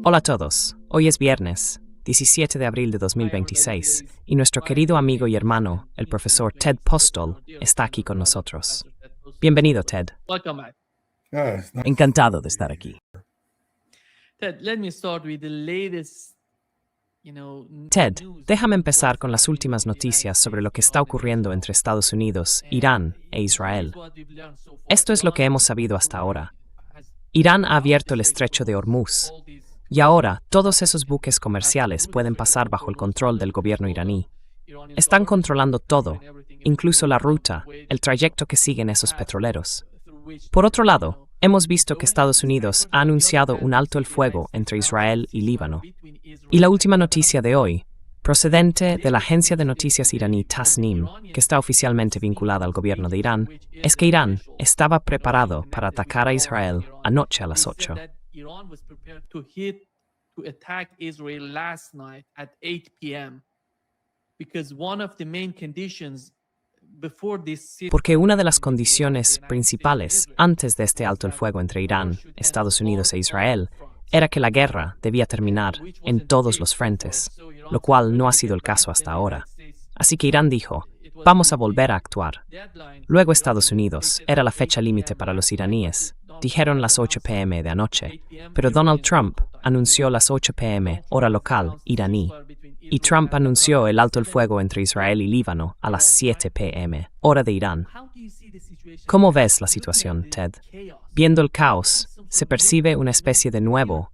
Hola a todos, hoy es viernes, 17 de abril de 2026, y nuestro querido amigo y hermano, el profesor Ted Postol, está aquí con nosotros. Bienvenido, Ted. Encantado de estar aquí. Ted, déjame empezar con las últimas noticias sobre lo que está ocurriendo entre Estados Unidos, Irán e Israel. Esto es lo que hemos sabido hasta ahora. Irán ha abierto el estrecho de Hormuz, y ahora todos esos buques comerciales pueden pasar bajo el control del gobierno iraní. Están controlando todo, incluso la ruta, el trayecto que siguen esos petroleros. Por otro lado, hemos visto que Estados Unidos ha anunciado un alto el fuego entre Israel y Líbano. Y la última noticia de hoy, procedente de la agencia de noticias iraní Tasnim, que está oficialmente vinculada al gobierno de Irán, es que Irán estaba preparado para atacar a Israel anoche a las 8. Porque una de las condiciones principales antes de este alto el fuego entre Irán, Estados Unidos e Israel era que la guerra debía terminar en todos los frentes, lo cual no ha sido el caso hasta ahora. Así que Irán dijo, vamos a volver a actuar. Luego Estados Unidos, era la fecha límite para los iraníes, dijeron las 8 p.m. de anoche, pero Donald Trump anunció las 8 p.m. hora local iraní, y Trump anunció el alto el fuego entre Israel y Líbano a las 7 p.m. hora de Irán. ¿Cómo ves la situación, Ted? Viendo el caos, se percibe una especie de nuevo.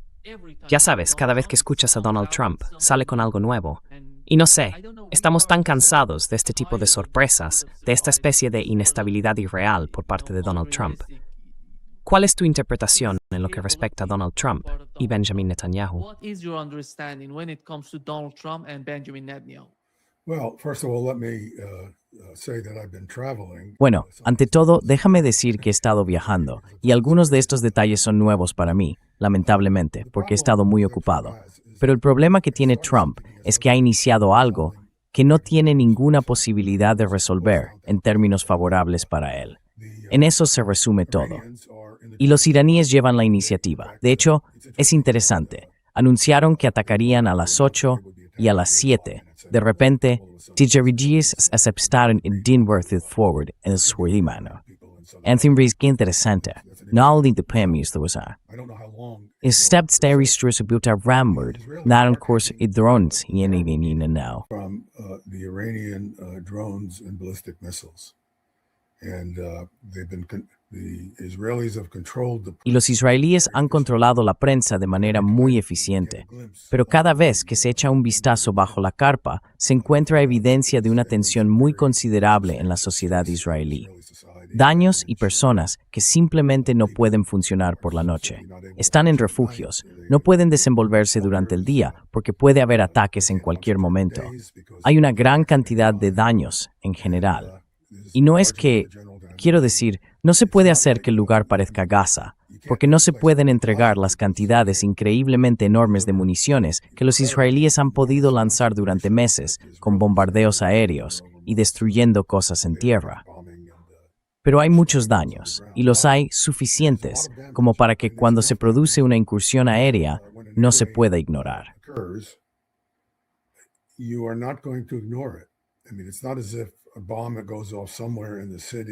Ya sabes, cada vez que escuchas a Donald Trump, sale con algo nuevo. Y no sé, estamos tan cansados de este tipo de sorpresas, de esta especie de inestabilidad irreal por parte de Donald Trump. ¿Cuál es tu interpretación en lo que respecta a Donald Trump y Benjamin Netanyahu? Bueno, ante todo, déjame decir que he estado viajando, y algunos de estos detalles son nuevos para mí, lamentablemente, porque he estado muy ocupado. Pero el problema que tiene Trump es que ha iniciado algo que no tiene ninguna posibilidad de resolver en términos favorables para él. En eso se resume todo. Y los iraníes llevan la iniciativa. De hecho, es interesante. Anunciaron que atacarían a las 8 y a las 7. De repente, tijaridíes aceptaron el dinworth forward en su mano. Anthony, qué interesante. No olviden de premios de usar. Step stary strusubuta ramward, naran course y drones y en now. From the Iranian drones and ballistic missiles. And Y los israelíes han controlado la prensa de manera muy eficiente. Pero cada vez que se echa un vistazo bajo la carpa, se encuentra evidencia de una tensión muy considerable en la sociedad israelí. Daños y personas que simplemente no pueden funcionar por la noche. Están en refugios, no pueden desenvolverse durante el día porque puede haber ataques en cualquier momento. Hay una gran cantidad de daños en general. Y no es que, quiero decir, no se puede hacer que el lugar parezca Gaza, porque no se pueden entregar las cantidades increíblemente enormes de municiones que los israelíes han podido lanzar durante meses con bombardeos aéreos y destruyendo cosas en tierra. Pero hay muchos daños, y los hay suficientes como para que cuando se produce una incursión aérea no se pueda ignorar.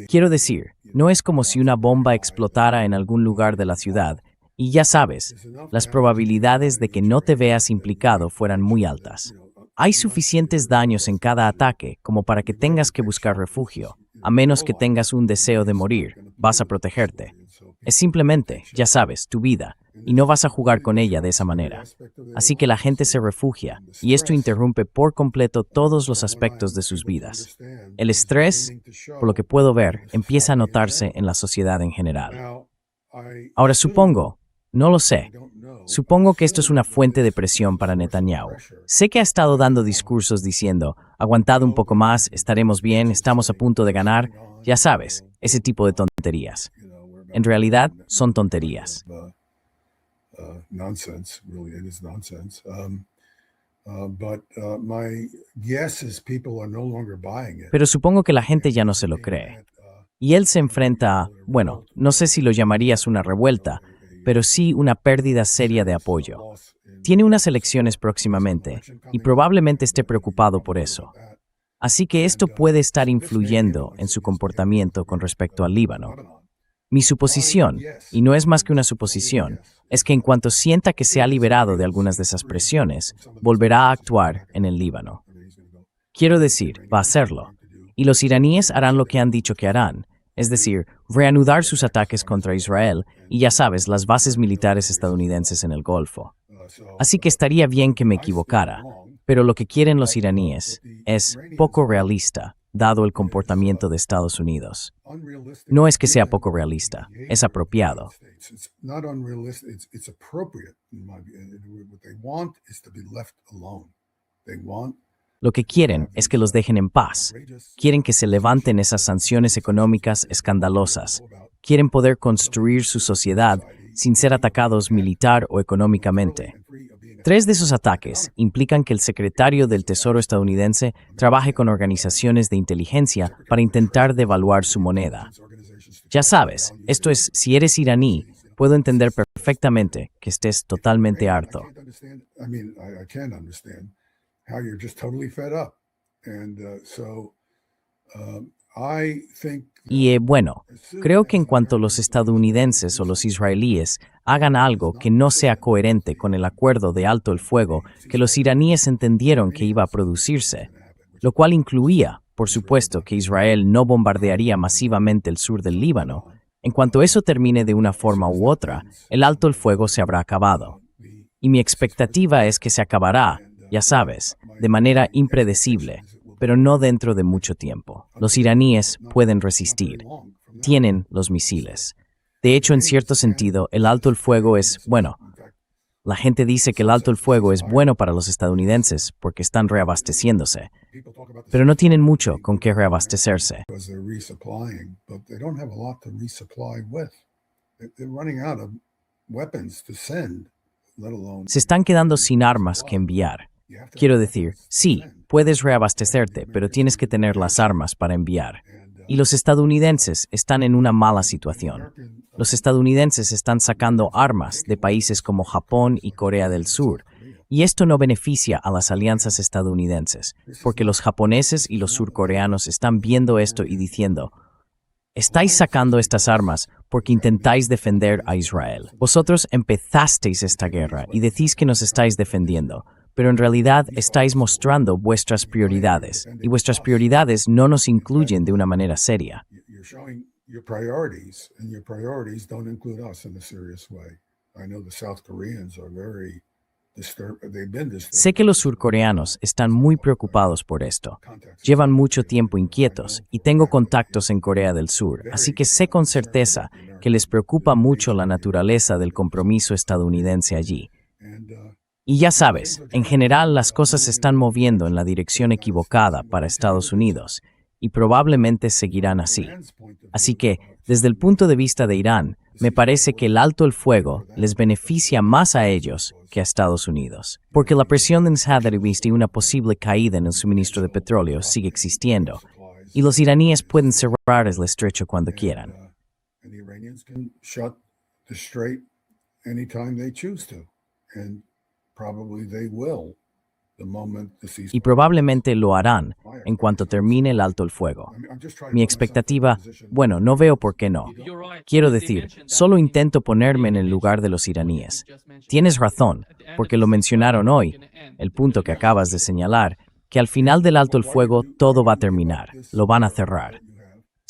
Quiero decir, no es como si una bomba explotara en algún lugar de la ciudad, y ya sabes, las probabilidades de que no te veas implicado fueran muy altas. Hay suficientes daños en cada ataque como para que tengas que buscar refugio. A menos que tengas un deseo de morir, vas a protegerte. Es simplemente, ya sabes, tu vida, y no vas a jugar con ella de esa manera. Así que la gente se refugia, y esto interrumpe por completo todos los aspectos de sus vidas. El estrés, por lo que puedo ver, empieza a notarse en la sociedad en general. Ahora no lo sé. Supongo que esto es una fuente de presión para Netanyahu. Sé que ha estado dando discursos diciendo, aguantad un poco más, estaremos bien, estamos a punto de ganar. Ya sabes, ese tipo de tonterías. En realidad, son tonterías. Pero supongo que la gente ya no se lo cree. Y él se enfrenta a, no sé si lo llamarías una revuelta, pero sí una pérdida seria de apoyo. Tiene unas elecciones próximamente y probablemente esté preocupado por eso. Así que esto puede estar influyendo en su comportamiento con respecto al Líbano. Mi suposición, y no es más que una suposición, es que en cuanto sienta que se ha liberado de algunas de esas presiones, volverá a actuar en el Líbano. Quiero decir, va a hacerlo. Y los iraníes harán lo que han dicho que harán, es decir, reanudar sus ataques contra Israel y, ya sabes, las bases militares estadounidenses en el Golfo. Así que estaría bien que me equivocara, pero lo que quieren los iraníes es poco realista, dado el comportamiento de Estados Unidos. No es que sea poco realista, es apropiado. Lo que quieren es que los dejen en paz. Quieren que se levanten esas sanciones económicas escandalosas. Quieren poder construir su sociedad sin ser atacados militar o económicamente. 3 de esos ataques implican que el secretario del Tesoro estadounidense trabaje con organizaciones de inteligencia para intentar devaluar su moneda. Ya sabes, esto es, si eres iraní, puedo entender perfectamente que estés totalmente harto. Y bueno, creo que en cuanto los estadounidenses o los israelíes hagan algo que no sea coherente con el acuerdo de alto el fuego que los iraníes entendieron que iba a producirse, lo cual incluía, por supuesto, que Israel no bombardearía masivamente el sur del Líbano, en cuanto eso termine de una forma u otra, el alto el fuego se habrá acabado. Y mi expectativa es que se acabará, ya sabes, de manera impredecible, pero no dentro de mucho tiempo. Los iraníes pueden resistir. Tienen los misiles. De hecho, en cierto sentido, el alto el fuego es, bueno, la gente dice que el alto el fuego es bueno para los estadounidenses porque están reabasteciéndose, pero no tienen mucho con qué reabastecerse. Se están quedando sin armas que enviar. Quiero decir, sí, puedes reabastecerte, pero tienes que tener las armas para enviar. Y los estadounidenses están en una mala situación. Los estadounidenses están sacando armas de países como Japón y Corea del Sur, y esto no beneficia a las alianzas estadounidenses, porque los japoneses y los surcoreanos están viendo esto y diciendo, estáis sacando estas armas porque intentáis defender a Israel. Vosotros empezasteis esta guerra y decís que nos estáis defendiendo, pero en realidad estáis mostrando vuestras prioridades, y vuestras prioridades no nos incluyen de una manera seria. Sé que los surcoreanos están muy preocupados por esto. Llevan mucho tiempo inquietos y tengo contactos en Corea del Sur, así que sé con certeza que les preocupa mucho la naturaleza del compromiso estadounidense allí. Y ya sabes, en general las cosas se están moviendo en la dirección equivocada para Estados Unidos, y probablemente seguirán así. Así que, desde el punto de vista de Irán, me parece que el alto el fuego les beneficia más a ellos que a Estados Unidos, porque la presión de Sadr y una posible caída en el suministro de petróleo sigue existiendo, y los iraníes pueden cerrar el estrecho cuando quieran. Y probablemente lo harán en cuanto termine el alto el fuego. Mi expectativa, bueno, no veo por qué no. Quiero decir, solo intento ponerme en el lugar de los iraníes. Tienes razón, porque lo mencionaron hoy, el punto que acabas de señalar, que al final del alto el fuego todo va a terminar, lo van a cerrar.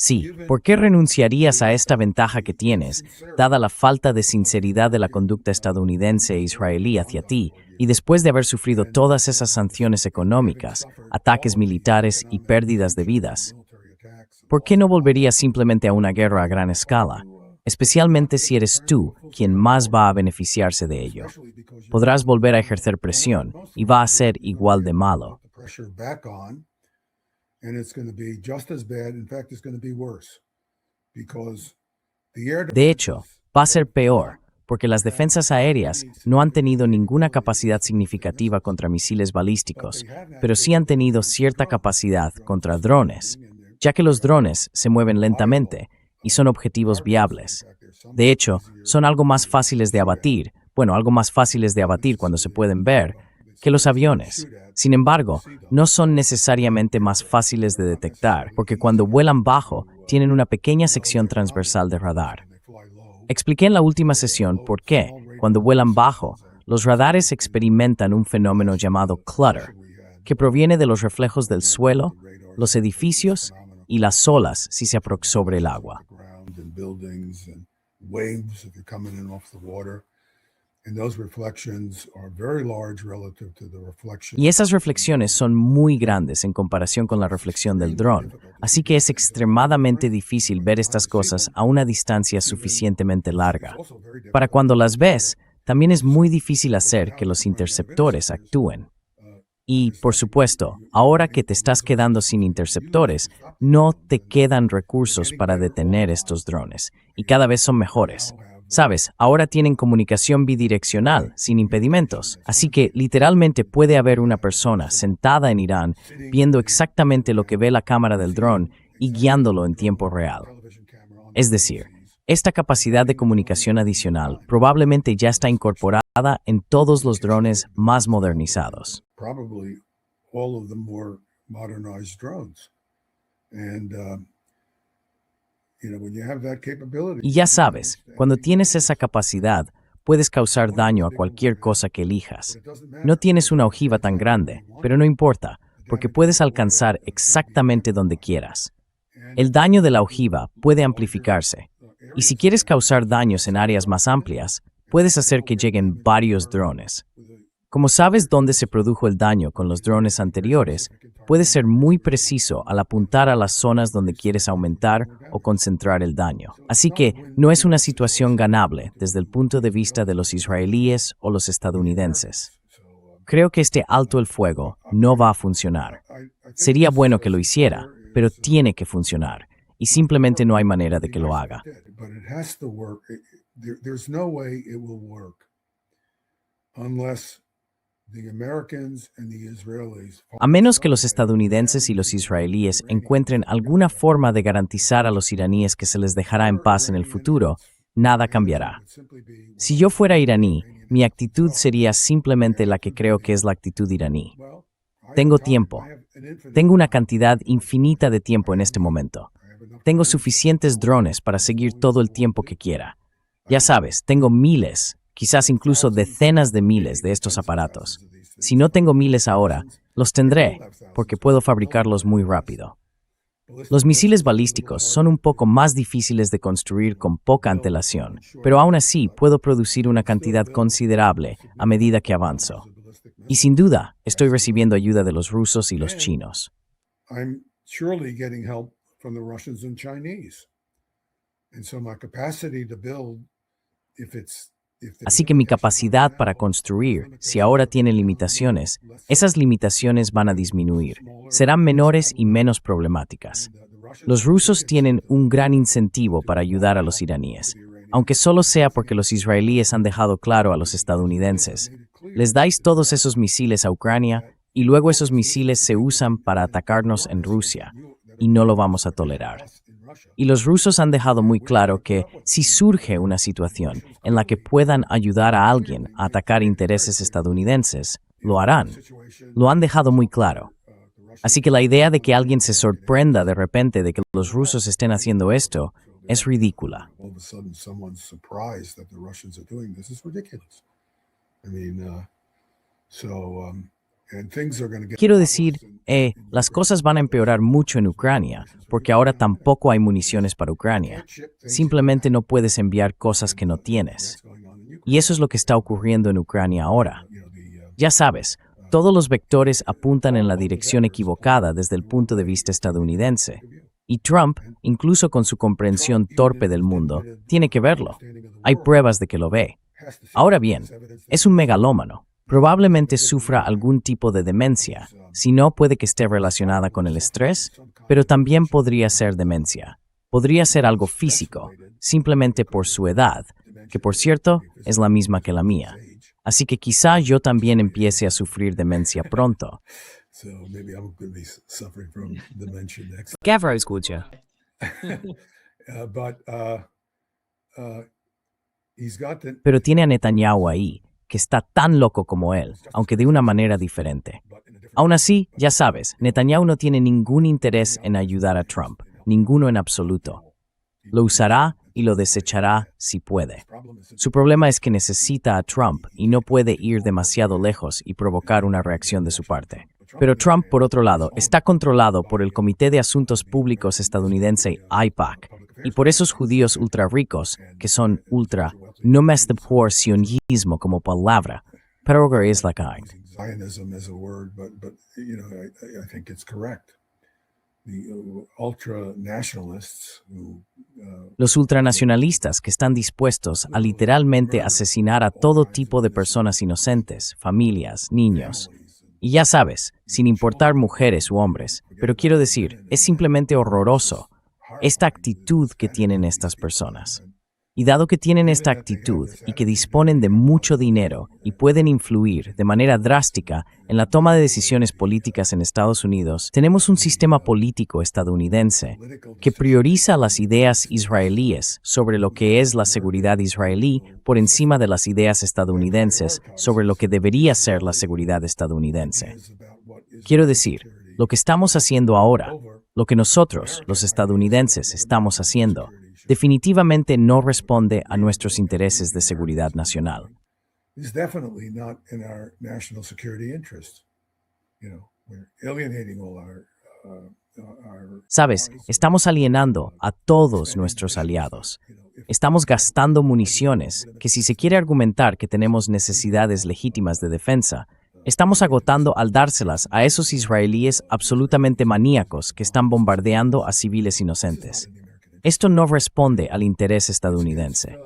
Sí, ¿por qué renunciarías a esta ventaja que tienes, dada la falta de sinceridad de la conducta estadounidense e israelí hacia ti, y después de haber sufrido todas esas sanciones económicas, ataques militares y pérdidas de vidas? ¿Por qué no volverías simplemente a una guerra a gran escala, especialmente si eres tú quien más va a beneficiarse de ello? Podrás volver a ejercer presión y va a ser igual de malo. De hecho, va a ser peor, porque las defensas aéreas no han tenido ninguna capacidad significativa contra misiles balísticos, pero sí han tenido cierta capacidad contra drones, ya que los drones se mueven lentamente y son objetivos viables. De hecho, son algo más fáciles de abatir, bueno, algo más fáciles de abatir cuando se pueden ver, que los aviones. Sin embargo, no son necesariamente más fáciles de detectar, porque cuando vuelan bajo, tienen una pequeña sección transversal de radar. Expliqué en la última sesión por qué, cuando vuelan bajo, los radares experimentan un fenómeno llamado clutter, que proviene de los reflejos del suelo, los edificios y las olas si se aproxima sobre el agua. Y esas reflexiones son muy grandes en comparación con la reflexión del dron, así que es extremadamente difícil ver estas cosas a una distancia suficientemente larga. Para cuando las ves, también es muy difícil hacer que los interceptores actúen. Y, por supuesto, ahora que te estás quedando sin interceptores, no te quedan recursos para detener estos drones, y cada vez son mejores. Sabes, ahora tienen comunicación bidireccional, sin impedimentos, así que literalmente puede haber una persona sentada en Irán viendo exactamente lo que ve la cámara del dron y guiándolo en tiempo real. Es decir, esta capacidad de comunicación adicional probablemente ya está incorporada en todos los drones más modernizados. Probably all of the more modernized drones. And, when you have that capability. Y ya sabes, cuando tienes esa capacidad, puedes causar daño a cualquier cosa que elijas. No tienes una ojiva tan grande, pero no importa, porque puedes alcanzar exactamente donde quieras. El daño de la ojiva puede amplificarse, y si quieres causar daños en áreas más amplias, puedes hacer que lleguen varios drones. Como sabes dónde se produjo el daño con los drones anteriores, puedes ser muy preciso al apuntar a las zonas donde quieres aumentar o concentrar el daño. Así que no es una situación ganable desde el punto de vista de los israelíes o los estadounidenses. Creo que este alto el fuego no va a funcionar. Sería bueno que lo hiciera, pero tiene que funcionar, y simplemente no hay manera de que lo haga. A menos que los estadounidenses y los israelíes encuentren alguna forma de garantizar a los iraníes que se les dejará en paz en el futuro, nada cambiará. Si yo fuera iraní, mi actitud sería simplemente la que creo que es la actitud iraní. Tengo tiempo. Tengo una cantidad infinita de tiempo en este momento. Tengo suficientes drones para seguir todo el tiempo que quiera. Ya sabes, tengo miles, quizás incluso decenas de miles de estos aparatos. Si no tengo miles ahora, los tendré, porque puedo fabricarlos muy rápido. Los misiles balísticos son un poco más difíciles de construir con poca antelación, pero aún así puedo producir una cantidad considerable a medida que avanzo. Y sin duda, estoy recibiendo ayuda de los rusos y los chinos. Así que mi capacidad para construir, si ahora tiene limitaciones, esas limitaciones van a disminuir, serán menores y menos problemáticas. Los rusos tienen un gran incentivo para ayudar a los iraníes, aunque solo sea porque los israelíes han dejado claro a los estadounidenses: les dais todos esos misiles a Ucrania y luego esos misiles se usan para atacarnos en Rusia, y no lo vamos a tolerar. Y los rusos han dejado muy claro que si surge una situación en la que puedan ayudar a alguien a atacar intereses estadounidenses, lo harán. Lo han dejado muy claro. Así que la idea de que alguien se sorprenda de repente de que los rusos estén haciendo esto es ridícula. Quiero decir, las cosas van a empeorar mucho en Ucrania, porque ahora tampoco hay municiones para Ucrania. Simplemente no puedes enviar cosas que no tienes. Y eso es lo que está ocurriendo en Ucrania ahora. Ya sabes, todos los vectores apuntan en la dirección equivocada desde el punto de vista estadounidense. Y Trump, incluso con su comprensión torpe del mundo, tiene que verlo. Hay pruebas de que lo ve. Ahora bien, es un megalómano. Probablemente sufra algún tipo de demencia, si no puede que esté relacionada con el estrés, pero también podría ser demencia. Podría ser algo físico, simplemente por su edad, que por cierto es la misma que la mía. Así que quizá yo también empiece a sufrir demencia pronto. Gavros Gudja. He's got the, Pero tiene a Netanyahu ahí, que está tan loco como él, aunque de una manera diferente. Aún así, ya sabes, Netanyahu no tiene ningún interés en ayudar a Trump, ninguno en absoluto. Lo usará y lo desechará si puede. Su problema es que necesita a Trump y no puede ir demasiado lejos y provocar una reacción de su parte. Pero Trump, por otro lado, está controlado por el Comité de Asuntos Públicos estadounidense AIPAC y por esos judíos ultra ricos, que son ultra, no me hace por sionismo como palabra, pero es la kind. Zionism as a word, but I think it's correct. The ultra nationalists who Los ultranacionalistas que están dispuestos a literalmente asesinar a todo tipo de personas inocentes, familias, niños. Y ya sabes, sin importar mujeres u hombres, pero quiero decir, es simplemente horroroso esta actitud que tienen estas personas. Y dado que tienen esta actitud y que disponen de mucho dinero y pueden influir de manera drástica en la toma de decisiones políticas en Estados Unidos, tenemos un sistema político estadounidense que prioriza las ideas israelíes sobre lo que es la seguridad israelí por encima de las ideas estadounidenses sobre lo que debería ser la seguridad estadounidense. Quiero decir, lo que estamos haciendo ahora, lo que nosotros, los estadounidenses, estamos haciendo, definitivamente no responde a nuestros intereses de seguridad nacional. is definitely not in our national security interest. We're alienating all our Sabes, estamos alienando a todos nuestros aliados. Estamos gastando municiones que si se quiere argumentar que tenemos necesidades legítimas de defensa, estamos agotando al dárselas a esos israelíes absolutamente maníacos que están bombardeando a civiles inocentes. Esto no responde al interés estadounidense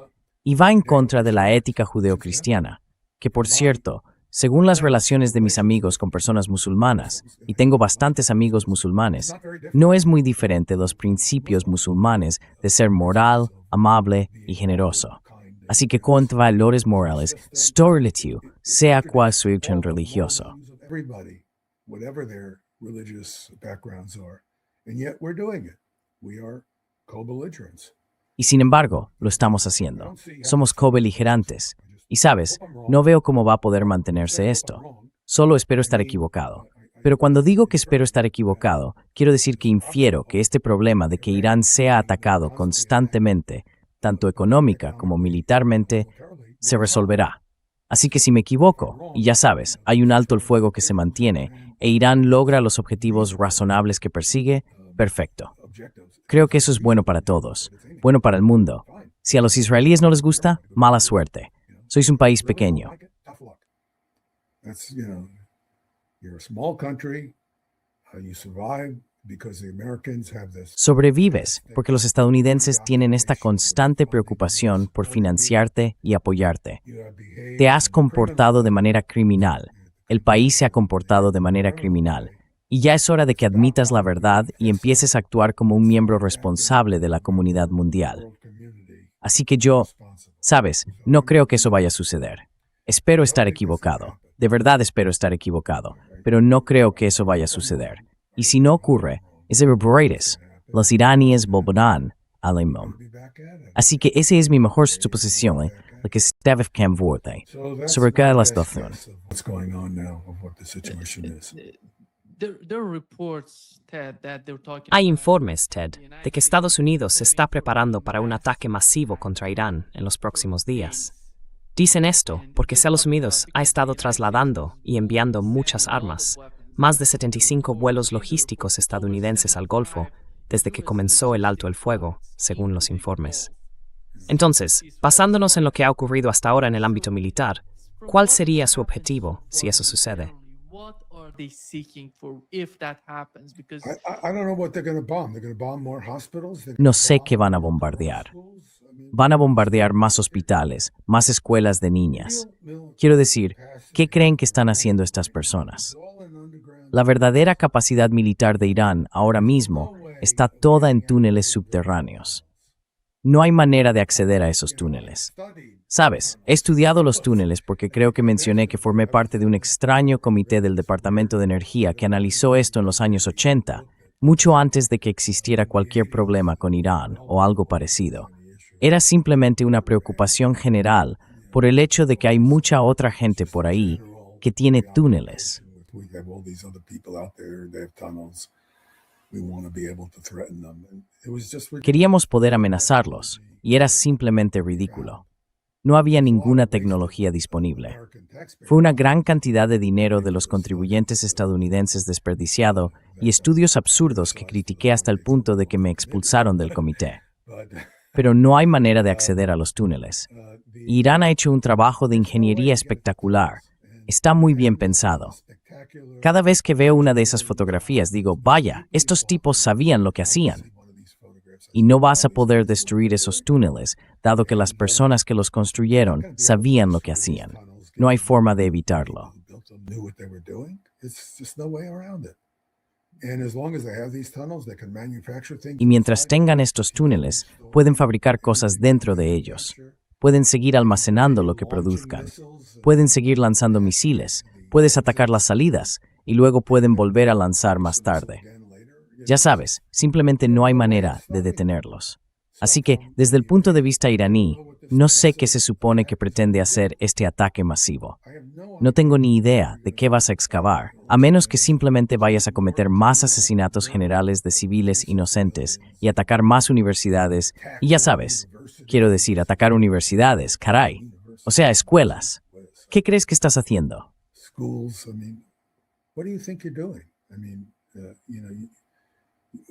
y va en contra de la ética judeocristiana, que por cierto, según las relaciones de mis amigos con personas musulmanas, y tengo bastantes amigos musulmanes, no es muy diferente de los principios musulmanes de ser moral, amable y generoso. Así que con valores morales, storlitiu, sea cual su origen religioso. everybody, whatever their religious backgrounds are. And yet we're doing it. We are co-belligerents. Y sin embargo, lo estamos haciendo. Somos co-beligerantes. Y sabes, no veo cómo va a poder mantenerse esto. Solo espero estar equivocado. Pero cuando digo que espero estar equivocado, quiero decir que infiero que este problema de que Irán sea atacado constantemente, tanto económica como militarmente, se resolverá. Así que si me equivoco, y ya sabes, hay un alto el fuego que se mantiene, e Irán logra los objetivos razonables que persigue, perfecto. Creo que eso es bueno para todos, bueno para el mundo. Si a los israelíes no les gusta, mala suerte. Sois un país pequeño. Tough luck. That's, you're a small country. You survive because the Americans have this. Sobrevives porque los estadounidenses tienen esta constante preocupación por financiarte y apoyarte. You have behaved Te has comportado de manera criminal. El país se ha comportado de manera criminal. Y ya es hora de que admitas la verdad y empieces a actuar como un miembro responsable de la comunidad mundial. Así que yo, sabes, no creo que eso vaya a suceder. Espero estar equivocado. De verdad espero estar equivocado. Pero no creo que eso vaya a suceder. Y si no ocurre, es irreparable. Los iraníes volverán al imam. Así que esa es mi mejor suposición, la que Steve Camvorte. So that's Sobre cada la my best situación. guess of what's going on now, of what the situation is. There are reports, Ted, that they're talking Hay about informes, Ted, de que Estados Unidos se está preparando para un ataque masivo contra Irán en los próximos días. Dicen esto porque Estados Unidos ha estado trasladando y enviando muchas armas, más de 75 vuelos logísticos estadounidenses al Golfo desde que comenzó el alto el fuego, según los informes. Entonces, basándonos en lo que ha ocurrido hasta ahora en el ámbito militar, ¿cuál sería su objetivo si eso sucede? what are they seeking for if that happens? Because I don't know what they're going to bomb. They're going to bomb more hospitals. They're No sé qué van a bombardear. Van a bombardear más hospitales, más escuelas de niñas. Quiero decir, ¿qué creen que están haciendo estas personas? La verdadera capacidad militar de Irán ahora mismo está toda en túneles subterráneos. No hay manera de acceder a esos túneles. Sabes, he estudiado los túneles porque creo que mencioné que formé parte de un extraño comité del Departamento de Energía que analizó esto en los años 80, mucho antes de que existiera cualquier problema con Irán o algo parecido. Era simplemente una preocupación general por el hecho de que hay mucha otra gente por ahí que tiene túneles. We have all these other people out there, they have tunnels. We want to be able to threaten them. And it was just ridiculous. Queríamos poder amenazarlos, y era simplemente ridículo. No había ninguna tecnología disponible. Fue una gran cantidad de dinero de los contribuyentes estadounidenses desperdiciado y estudios absurdos que critiqué hasta el punto de que me expulsaron del comité. Pero no hay manera de acceder a los túneles. Irán ha hecho un trabajo de ingeniería espectacular. Está muy bien pensado. Cada vez que veo una de esas fotografías digo, vaya, estos tipos sabían lo que hacían. Y no vas a poder destruir esos túneles, dado que las personas que los construyeron sabían lo que hacían. No hay forma de evitarlo. Y mientras tengan estos túneles, pueden fabricar cosas dentro de ellos. Pueden seguir almacenando lo que produzcan. Pueden seguir lanzando misiles. Puedes atacar las salidas y luego pueden volver a lanzar más tarde. Ya sabes, simplemente no hay manera de detenerlos. Así que, desde el punto de vista iraní, no sé qué se supone que pretende hacer este ataque masivo. No tengo ni idea de qué vas a excavar, a menos que simplemente vayas a cometer más asesinatos generales de civiles inocentes y atacar más universidades, y ya sabes, quiero decir, atacar universidades, caray. O sea, escuelas. ¿Qué crees que estás haciendo? Schools, I mean, what do you think you're doing? I mean,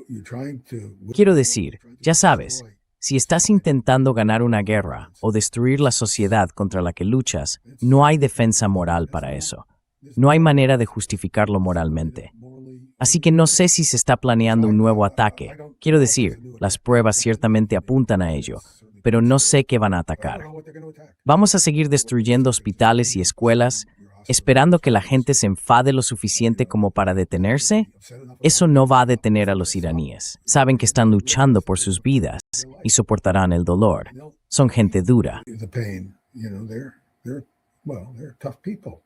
you're trying to. Quiero decir, ya sabes, si estás intentando ganar una guerra o destruir la sociedad contra la que luchas, no hay defensa moral para eso. No hay manera de justificarlo moralmente. Así que no sé si se está planeando un nuevo ataque. Quiero decir, las pruebas ciertamente apuntan a ello, pero no sé qué van a atacar. ¿Vamos a seguir destruyendo hospitales y escuelas, esperando que la gente se enfade lo suficiente como para detenerse? Eso no va a detener a los iraníes. Saben que están luchando por sus vidas y soportarán el dolor. Son gente dura. The pain, they're tough people.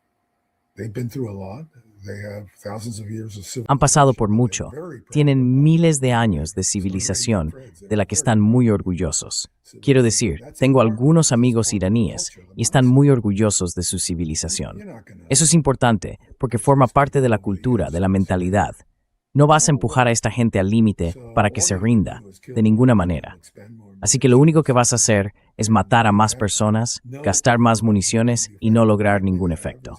They've been through a lot. They have thousands of years of Han pasado por mucho. Tienen miles de años de civilización de la que están muy orgullosos. Quiero decir, tengo algunos amigos iraníes y están muy orgullosos de su civilización. Eso es importante porque forma parte de la cultura, de la mentalidad. No vas a empujar a esta gente al límite para que se rinda, de ninguna manera. Así que lo único que vas a hacer es matar a más personas, gastar más municiones y no lograr ningún efecto.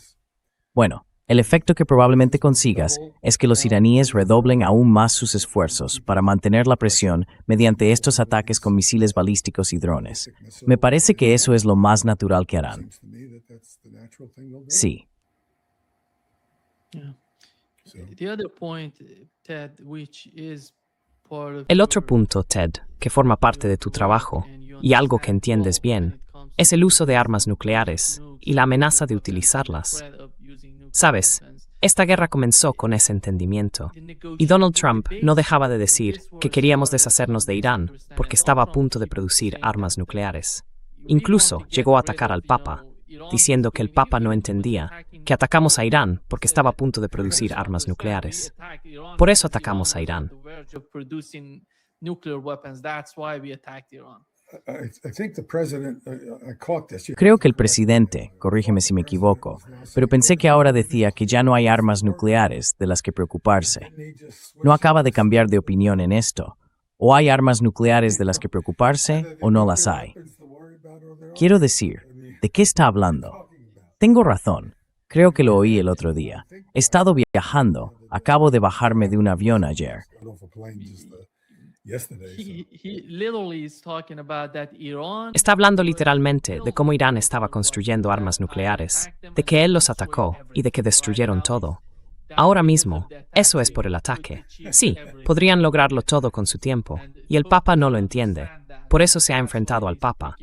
Bueno, el efecto que probablemente consigas es que los iraníes redoblen aún más sus esfuerzos para mantener la presión mediante estos ataques con misiles balísticos y drones. Me parece que eso es lo más natural que harán. Sí. El otro punto, Ted, que forma parte de tu trabajo, y algo que entiendes bien, es el uso de armas nucleares y la amenaza de utilizarlas. Sabes, esta guerra comenzó con ese entendimiento, y Donald Trump no dejaba de decir que queríamos deshacernos de Irán porque estaba a punto de producir armas nucleares. Incluso llegó a atacar al Papa, diciendo que el Papa no entendía que atacamos a Irán porque estaba a punto de producir armas nucleares. Por eso atacamos a Irán. Creo que el presidente, corrígeme si me equivoco, pero pensé que ahora decía que ya no hay armas nucleares de las que preocuparse. ¿No acaba de cambiar de opinión en esto? ¿O hay armas nucleares de las que preocuparse o no las hay? Quiero decir, ¿de qué está hablando? Tengo razón. Creo que lo oí el otro día. He estado viajando. Acabo de bajarme de un avión ayer. Está hablando literalmente de cómo Irán estaba construyendo armas nucleares, de que él los atacó y de que destruyeron todo. Ahora mismo, eso es por el ataque. Sí, podrían lograrlo todo con su tiempo, y el Papa no lo entiende. Por eso se ha enfrentado al Papa.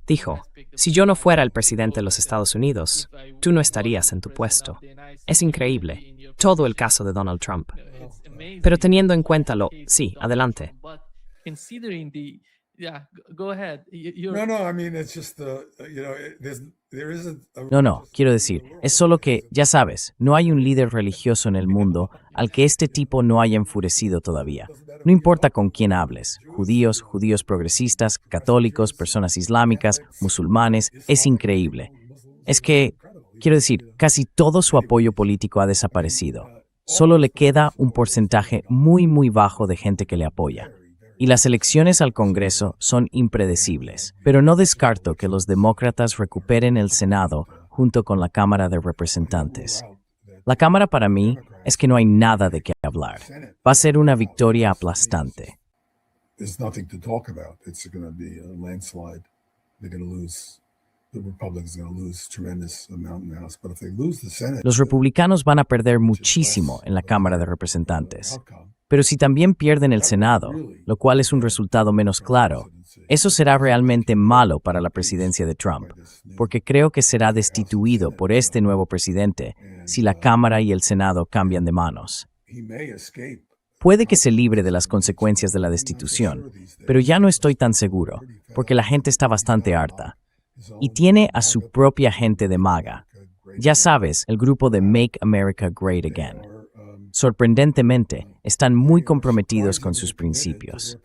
Dijo, si yo no fuera el presidente de los Estados Unidos, tú no estarías en tu puesto. Es increíble, todo el caso de Donald Trump. Pero teniendo en cuenta sí, adelante. No, I mean, it's just, there isn't a No, quiero decir, es solo que, ya sabes, no hay un líder religioso en el mundo al que este tipo no haya enfurecido todavía. No importa con quién hables, judíos, judíos progresistas, católicos, personas islámicas, musulmanes, es increíble. Es que, quiero decir, casi todo su apoyo político ha desaparecido. Solo le queda un porcentaje muy bajo de gente que le apoya. Y las elecciones al Congreso son impredecibles. Pero no descarto que los demócratas recuperen el Senado junto con la Cámara de Representantes. La Cámara para mí es que no hay nada de qué hablar. Va a ser una victoria aplastante. there's nothing to talk about. It's going to be a landslide. They're going to lose. The Republicans are going to lose tremendous amount in the House. But if they lose the Senate, Los republicanos van a perder muchísimo en la Cámara de Representantes. Pero si también pierden el Senado, lo cual es un resultado menos claro, eso será realmente malo para la presidencia de Trump, porque creo que será destituido por este nuevo presidente si la Cámara y el Senado cambian de manos. he may escape. Puede que se libre de las consecuencias de la destitución, pero ya no estoy tan seguro, porque la gente está bastante harta. Y tiene a su propia gente de MAGA. Ya sabes, el grupo de Make America Great Again. Sorprendentemente, están muy comprometidos con sus principios.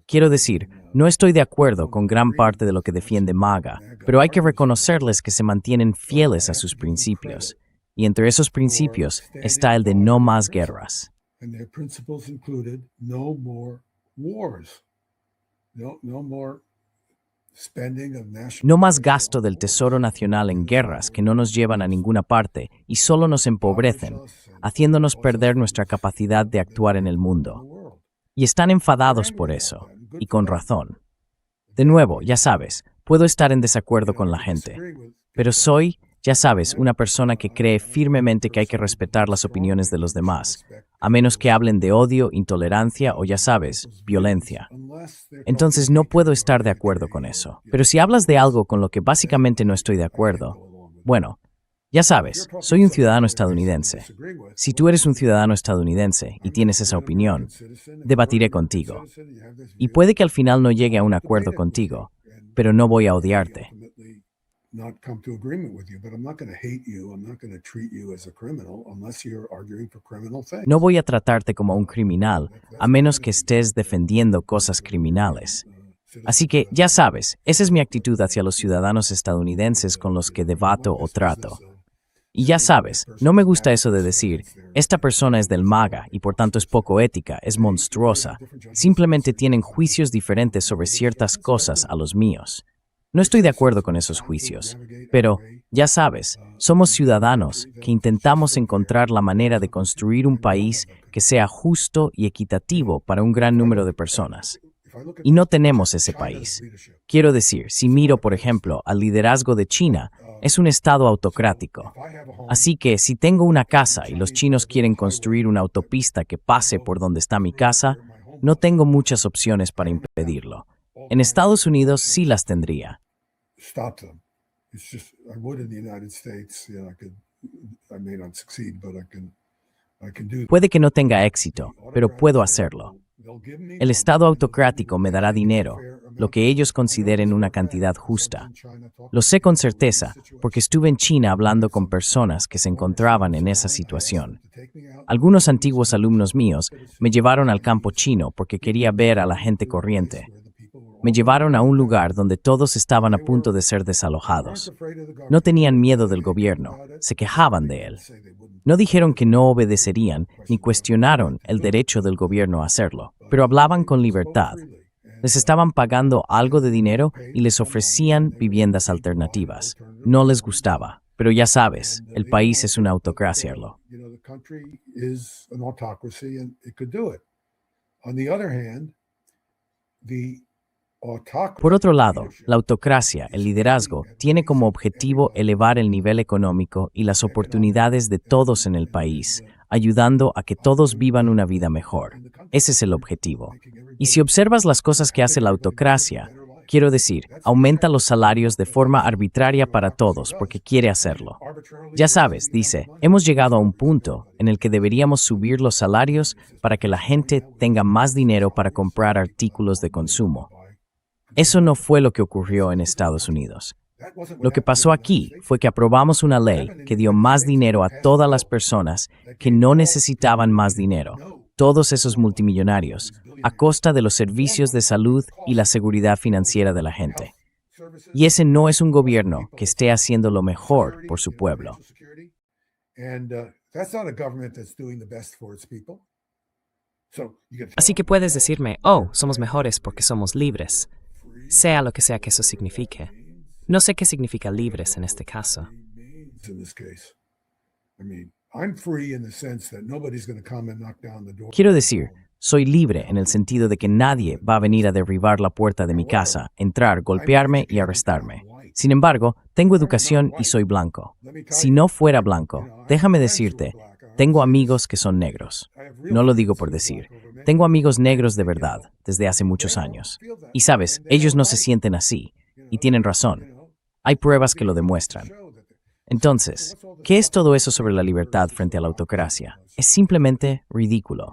Quiero decir, no estoy de acuerdo con gran parte de lo que defiende MAGA, pero hay que reconocerles que se mantienen fieles a sus principios. Y entre esos principios está el de no más guerras. And their principles included no more wars. No more spending of national. No más gasto del Tesoro Nacional en guerras que no nos llevan a ninguna parte y solo nos empobrecen, haciéndonos perder nuestra capacidad de actuar en el mundo. Y están enfadados por eso, y con razón. De nuevo, ya sabes, puedo estar en desacuerdo con la gente, pero soy, ya sabes, una persona que cree firmemente que hay que respetar las opiniones de los demás, a menos que hablen de odio, intolerancia o, ya sabes, violencia. Entonces no puedo estar de acuerdo con eso. Pero si hablas de algo con lo que básicamente no estoy de acuerdo, bueno, ya sabes, soy un ciudadano estadounidense. Si tú eres un ciudadano estadounidense y tienes esa opinión, debatiré contigo. Y puede que al final no llegue a un acuerdo contigo, pero no voy a odiarte. Not come to agreement with you, but I'm not going to hate you. I'm not going to treat you as a criminal unless you're arguing for criminal things. No voy a tratarte como un criminal, a menos que estés defendiendo cosas criminales. Así que, ya sabes, esa es mi actitud hacia los ciudadanos estadounidenses con los que debato o trato. Y ya sabes, no me gusta eso de decir, esta persona es del MAGA y por tanto es poco ética, es monstruosa. Simplemente tienen juicios diferentes sobre ciertas cosas a los míos. No estoy de acuerdo con esos juicios, pero, ya sabes, somos ciudadanos que intentamos encontrar la manera de construir un país que sea justo y equitativo para un gran número de personas. Y no tenemos ese país. Quiero decir, si miro, por ejemplo, al liderazgo de China, es un estado autocrático. Así que si tengo una casa y los chinos quieren construir una autopista que pase por donde está mi casa, no tengo muchas opciones para impedirlo. En Estados Unidos sí las tendría. Stop them. It's just I would in the United States. You know, I may not succeed, but I can do that. Puede que no tenga éxito, pero puedo hacerlo. They'll give me El Estado autocrático me dará dinero, lo que ellos consideren una cantidad justa. Lo sé con certeza, porque estuve en China hablando con personas que se encontraban en esa situación. Algunos antiguos alumnos míos me llevaron al campo chino porque quería ver a la gente corriente. Me llevaron a un lugar donde todos estaban a punto de ser desalojados. No tenían miedo del gobierno, se quejaban de él. No dijeron que no obedecerían ni cuestionaron el derecho del gobierno a hacerlo, pero hablaban con libertad. Les estaban pagando algo de dinero y les ofrecían viviendas alternativas. No les gustaba, pero ya sabes, el país es una autocracia. You know, the country is an autocracy and it could do it. On the other hand, the Por otro lado, la autocracia, el liderazgo, tiene como objetivo elevar el nivel económico y las oportunidades de todos en el país, ayudando a que todos vivan una vida mejor. Ese es el objetivo. Y si observas las cosas que hace la autocracia, quiero decir, aumenta los salarios de forma arbitraria para todos porque quiere hacerlo. Ya sabes, dice, hemos llegado a un punto en el que deberíamos subir los salarios para que la gente tenga más dinero para comprar artículos de consumo. Eso no fue lo que ocurrió en Estados Unidos. Lo que pasó aquí fue que aprobamos una ley que dio más dinero a todas las personas que no necesitaban más dinero, todos esos multimillonarios, a costa de los servicios de salud y la seguridad financiera de la gente. Y ese no es un gobierno que esté haciendo lo mejor por su pueblo. Así que puedes decirme, oh, somos mejores porque somos libres, sea lo que sea que eso signifique. No sé qué significa libres en este caso. Quiero decir, soy libre en el sentido de que nadie va a venir a derribar la puerta de mi casa, entrar, golpearme y arrestarme. Sin embargo, tengo educación y soy blanco. Si no fuera blanco, déjame decirte, tengo amigos que son negros. No lo digo por decir. Tengo amigos negros de verdad, desde hace muchos años. Y sabes, ellos no se sienten así. Y tienen razón. Hay pruebas que lo demuestran. Entonces, ¿qué es todo eso sobre la libertad frente a la autocracia? Es simplemente ridículo.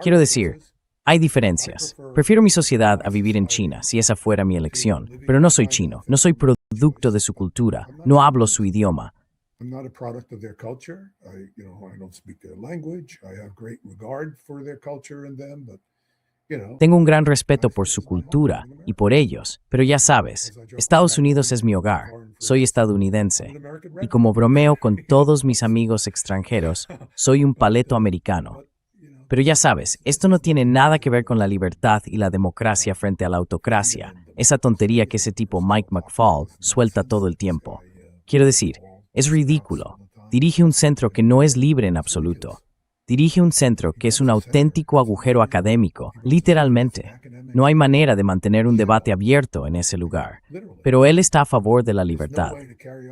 Quiero decir, hay diferencias. Prefiero mi sociedad a vivir en China, si esa fuera mi elección. Pero no soy chino, no soy producto de su cultura, no hablo su idioma. I'm not a product of their culture. I don't speak their language. I have great regard for their culture and them, but Tengo un gran respeto por su cultura y por ellos, pero ya sabes, Estados Unidos es mi hogar, soy estadounidense, y como bromeo con todos mis amigos extranjeros, soy un paleto americano. Pero ya sabes, esto no tiene nada que ver con la libertad y la democracia frente a la autocracia, esa tontería que ese tipo Mike McFaul suelta todo el tiempo. Quiero decir, es ridículo. Dirige un centro que no es libre en absoluto. Dirige un centro que es un auténtico agujero académico, literalmente. No hay manera de mantener un debate abierto en ese lugar. Pero él está a favor de la libertad.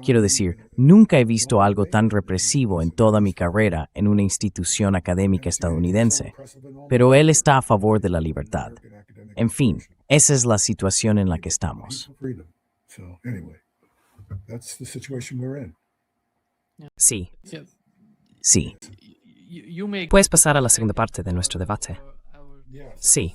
Quiero decir, nunca he visto algo tan represivo en toda mi carrera en una institución académica estadounidense. Pero él está a favor de la libertad. En fin, esa es la situación en la que estamos. Sí. Sí. Puedes pasar a la segunda parte de nuestro debate. Sí.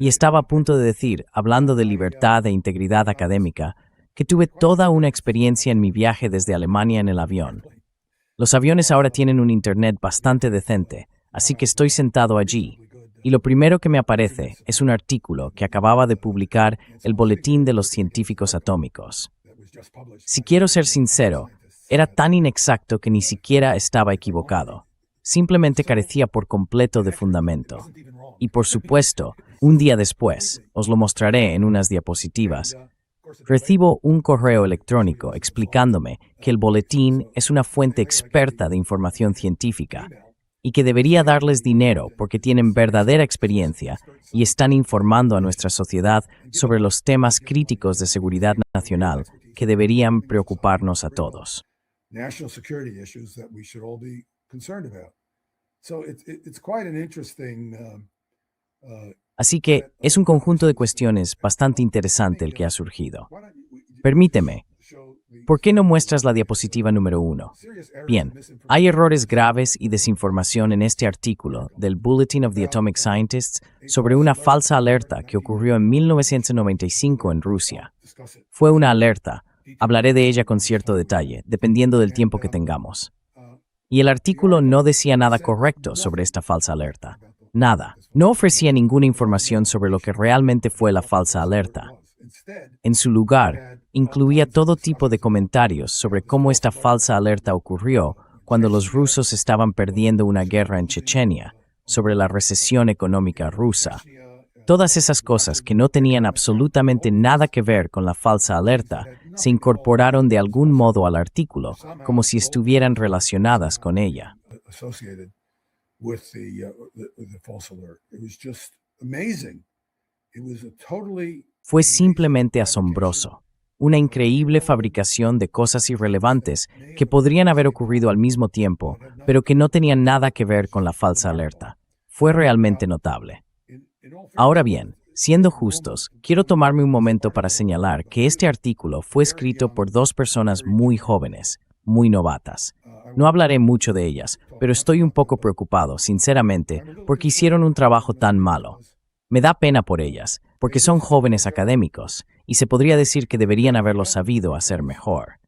Y estaba a punto de decir, hablando de libertad e integridad académica, que tuve toda una experiencia en mi viaje desde Alemania en el avión. Los aviones ahora tienen un internet bastante decente, así que estoy sentado allí, y lo primero que me aparece es un artículo que acababa de publicar el Boletín de los Científicos Atómicos. Si quiero ser sincero, era tan inexacto que ni siquiera estaba equivocado. Simplemente carecía por completo de fundamento. Y por supuesto, un día después, os lo mostraré en unas diapositivas, recibo un correo electrónico explicándome que el boletín es una fuente experta de información científica y que debería darles dinero porque tienen verdadera experiencia y están informando a nuestra sociedad sobre los temas críticos de seguridad nacional que deberían preocuparnos a todos. National security issues that we should all be concerned about. So it's quite an interesting Así que es un conjunto de cuestiones bastante interesante el que ha surgido. Permíteme, ¿por qué no muestras la diapositiva número 1? Bien, hay errores graves y desinformación en este artículo del Bulletin of the Atomic Scientists sobre una falsa alerta que ocurrió en 1995 en Rusia. Fue una alerta. Hablaré de ella con cierto detalle, dependiendo del tiempo que tengamos. Y el artículo no decía nada correcto sobre esta falsa alerta. Nada. No ofrecía ninguna información sobre lo que realmente fue la falsa alerta. En su lugar, incluía todo tipo de comentarios sobre cómo esta falsa alerta ocurrió cuando los rusos estaban perdiendo una guerra en Chechenia, sobre la recesión económica rusa. Todas esas cosas que no tenían absolutamente nada que ver con la falsa alerta se incorporaron de algún modo al artículo, como si estuvieran relacionadas con ella. Fue simplemente asombroso. Una increíble fabricación de cosas irrelevantes que podrían haber ocurrido al mismo tiempo, pero que no tenían nada que ver con la falsa alerta. Fue realmente notable. Ahora bien, siendo justos, quiero tomarme un momento para señalar que este artículo fue escrito por dos personas muy jóvenes, muy novatas. No hablaré mucho de ellas, pero estoy un poco preocupado, sinceramente, porque hicieron un trabajo tan malo. Me da pena por ellas, porque son jóvenes académicos, y se podría decir que deberían haberlo sabido hacer mejor.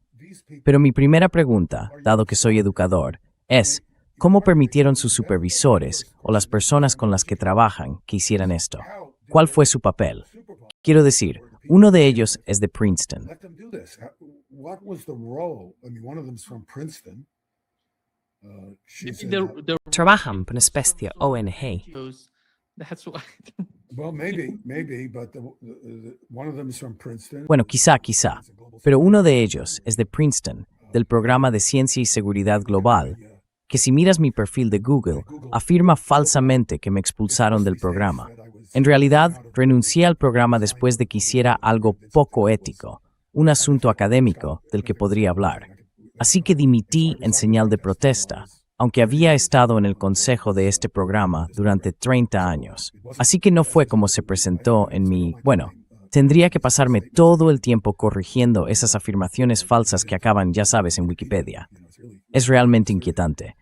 Pero mi primera pregunta, dado que soy educador, es, ¿cómo permitieron sus supervisores o las personas con las que trabajan que hicieran esto? ¿Cuál fue su papel? Quiero decir, uno de ellos es de Princeton. Let them do this. What was the role? I mean, one of them's from Princeton. She's in that- Trabajan por una especie ONG. That's why. well, maybe, but one of them is from Princeton. Bueno, quizá, pero uno de ellos es de Princeton, del programa de Ciencia y Seguridad Global, que si miras mi perfil de Google, afirma falsamente que me expulsaron del programa. En realidad, renuncié al programa después de que hiciera algo poco ético, un asunto académico del que podría hablar. Así que dimití en señal de protesta, aunque había estado en el consejo de este programa durante 30 años. Así que no fue como se presentó en mi... Bueno, tendría que pasarme todo el tiempo corrigiendo esas afirmaciones falsas que acaban, ya sabes, en Wikipedia. Es realmente inquietante.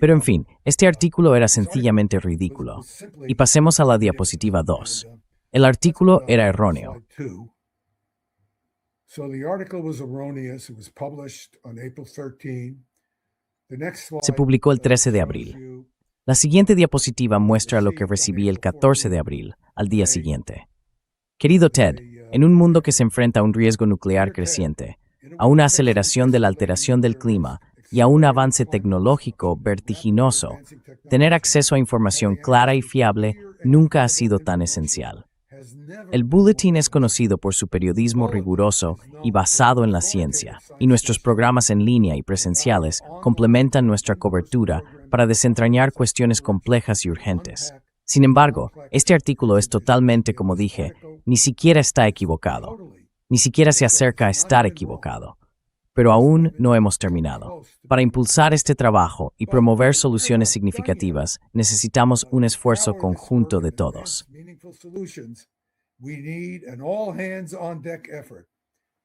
Pero en fin, este artículo era sencillamente ridículo. Y pasemos a la diapositiva 2. El artículo era erróneo. So the article was erroneous. It was published on April 13. The next slide Se publicó el 13 de abril. La siguiente diapositiva muestra lo que recibí el 14 de abril, al día siguiente. Querido Ted, en un mundo que se enfrenta a un riesgo nuclear creciente, a una aceleración de la alteración del clima y a un avance tecnológico vertiginoso, tener acceso a información clara y fiable nunca ha sido tan esencial. El Bulletin es conocido por su periodismo riguroso y basado en la ciencia, y nuestros programas en línea y presenciales complementan nuestra cobertura para desentrañar cuestiones complejas y urgentes. Sin embargo, este artículo es totalmente, como dije, ni siquiera está equivocado, ni siquiera se acerca a estar equivocado. Pero aún no hemos terminado. Para impulsar este trabajo y promover soluciones significativas, necesitamos un esfuerzo conjunto de todos. We need an all hands on deck effort.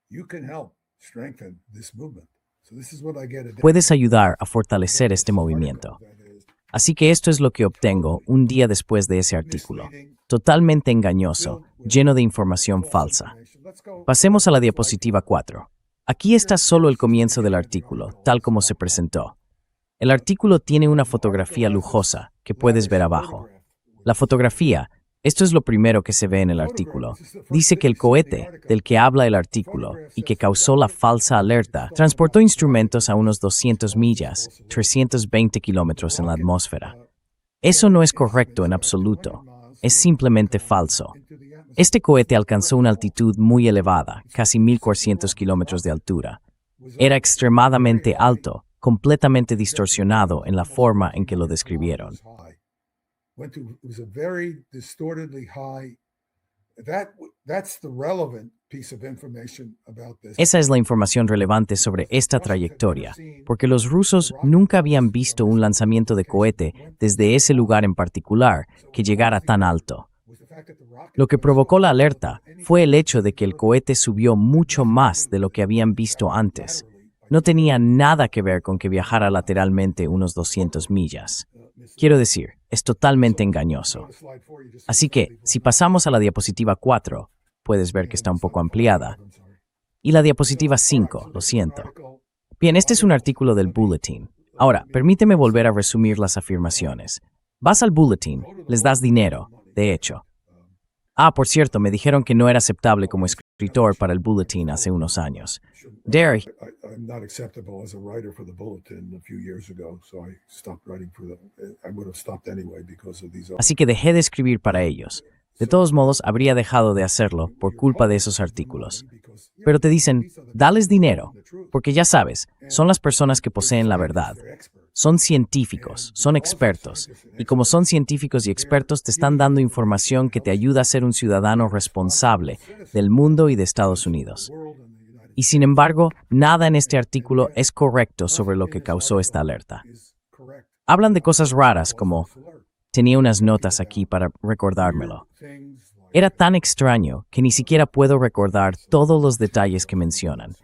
You can help strengthen this movement. So this is what I get. Puedes ayudar a fortalecer este movimiento. Así que esto es lo que obtengo un día después de ese artículo. Totalmente engañoso, lleno de información falsa. Pasemos a la diapositiva 4. Aquí está solo el comienzo del artículo, tal como se presentó. El artículo tiene una fotografía lujosa que puedes ver abajo. La fotografía, esto es lo primero que se ve en el artículo, dice que el cohete del que habla el artículo y que causó la falsa alerta transportó instrumentos a unos 200 millas, 320 kilómetros en la atmósfera. Eso no es correcto en absoluto, es simplemente falso. Este cohete alcanzó una altitud muy elevada, casi 1.400 kilómetros de altura. Era extremadamente alto, completamente distorsionado en la forma en que lo describieron. It was a very distortedly high. That's the relevant piece of information about this. Esa es la información relevante sobre esta trayectoria, porque los rusos nunca habían visto un lanzamiento de cohete desde ese lugar en particular que llegara tan alto. Lo que provocó la alerta fue el hecho de que el cohete subió mucho más de lo que habían visto antes. No tenía nada que ver con que viajara lateralmente unos 200 millas. Quiero decir, es totalmente engañoso. Así que, si pasamos a la diapositiva 4, puedes ver que está un poco ampliada. Y la diapositiva 5, lo siento. Bien, este es un artículo del Bulletin. Ahora, permíteme volver a resumir las afirmaciones. Vas al Bulletin, les das dinero, de hecho. Por cierto, me dijeron que no era aceptable como escritor para el Bulletin hace unos años. Derry. I'm not acceptable as a writer for the Bulletin a few years ago, so I stopped writing for them. I would have stopped anyway because of these. Así que dejé de escribir para ellos. De todos modos, habría dejado de hacerlo por culpa de esos artículos. Pero te dicen, dales dinero, porque ya sabes, son las personas que poseen la verdad. Son científicos, son expertos, y como son científicos y expertos te están dando información que te ayuda a ser un ciudadano responsable del mundo y de Estados Unidos. Y sin embargo, nada en este artículo es correcto sobre lo que causó esta alerta. Hablan de cosas raras como, tenía unas notas aquí para recordármelo. Era tan extraño que ni siquiera puedo recordar todos los detalles que mencionan.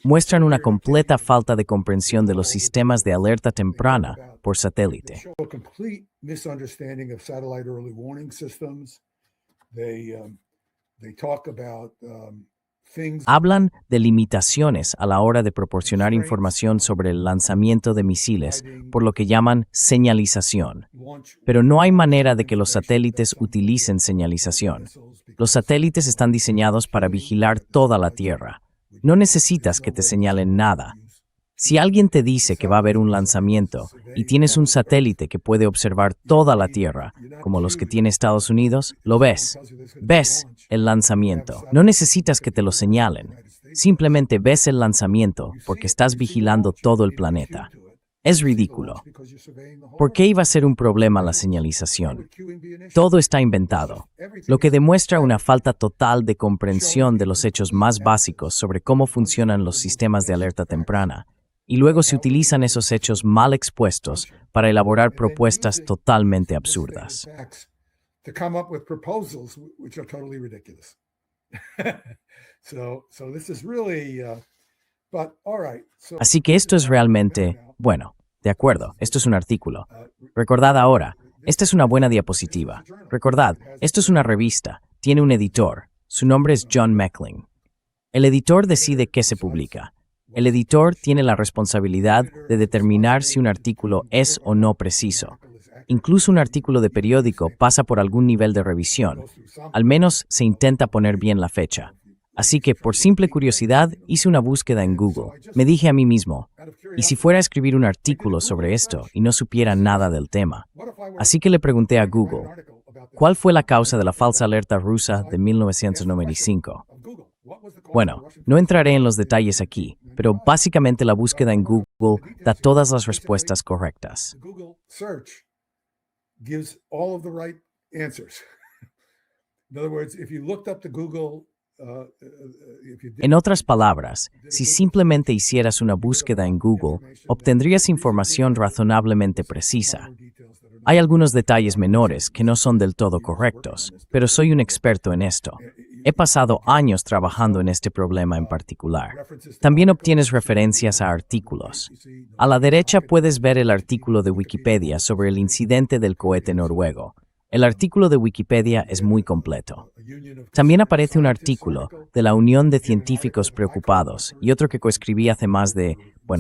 Muestran una completa falta de comprensión de los sistemas de alerta temprana por satélite. They talk about things. Hablan de limitaciones a la hora de proporcionar información sobre el lanzamiento de misiles, por lo que llaman señalización. Pero no hay manera de que los satélites utilicen señalización. Los satélites están diseñados para vigilar toda la Tierra. No necesitas que te señalen nada. Si alguien te dice que va a haber un lanzamiento y tienes un satélite que puede observar toda la Tierra, como los que tiene Estados Unidos, lo ves. Ves el lanzamiento. No necesitas que te lo señalen. Simplemente ves el lanzamiento porque estás vigilando todo el planeta. Es ridículo. ¿Por qué iba a ser un problema la señalización? Todo está inventado, lo que demuestra una falta total de comprensión de los hechos más básicos sobre cómo funcionan los sistemas de alerta temprana. Y luego se utilizan esos hechos mal expuestos para elaborar propuestas totalmente absurdas. Así que esto es realmente, bueno, de acuerdo, esto es un artículo. Recordad ahora, esta es una buena diapositiva. Recordad, esto es una revista, tiene un editor. Su nombre es John Meckling. El editor decide qué se publica. El editor tiene la responsabilidad de determinar si un artículo es o no preciso. Incluso un artículo de periódico pasa por algún nivel de revisión. Al menos se intenta poner bien la fecha. Así que, por simple curiosidad, hice una búsqueda en Google. Me dije a mí mismo, ¿y si fuera a escribir un artículo sobre esto y no supiera nada del tema? Así que le pregunté a Google, ¿cuál fue la causa de la falsa alerta rusa de 1995? Bueno, no entraré en los detalles aquí, pero básicamente la búsqueda en Google da todas las respuestas correctas. En otras palabras, si simplemente hicieras una búsqueda en Google, obtendrías información razonablemente precisa. Hay algunos detalles menores que no son del todo correctos, pero soy un experto en esto. He pasado años trabajando en este problema en particular. También obtienes referencias a artículos. A la derecha puedes ver el artículo de Wikipedia sobre el incidente del cohete noruego. El artículo de Wikipedia es muy completo. También aparece un artículo de la Unión de Científicos Preocupados y otro que coescribí hace más de,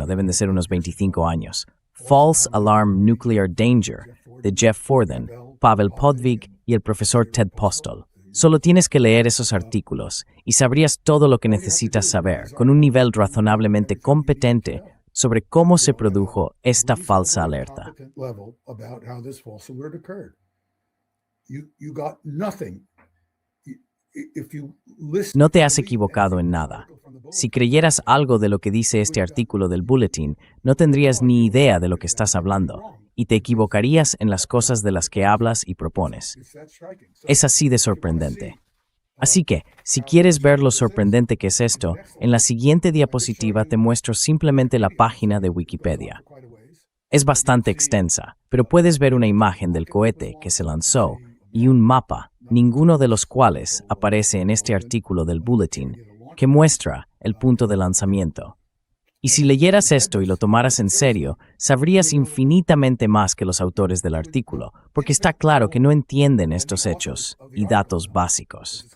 deben de ser unos 25 años. False Alarm Nuclear Danger, de Jeff Forden, Pavel Podvig y el profesor Ted Postol. Solo tienes que leer esos artículos y sabrías todo lo que necesitas saber con un nivel razonablemente competente sobre cómo se produjo esta falsa alerta. No te has equivocado en nada. Si creyeras algo de lo que dice este artículo del Bulletin, no tendrías ni idea de lo que estás hablando, y te equivocarías en las cosas de las que hablas y propones. Es así de sorprendente. Así que, si quieres ver lo sorprendente que es esto, en la siguiente diapositiva te muestro simplemente la página de Wikipedia. Es bastante extensa, pero puedes ver una imagen del cohete que se lanzó y un mapa, ninguno de los cuales aparece en este artículo del Bulletin, que muestra el punto de lanzamiento. Y si leyeras esto y lo tomaras en serio, sabrías infinitamente más que los autores del artículo, porque está claro que no entienden estos hechos y datos básicos.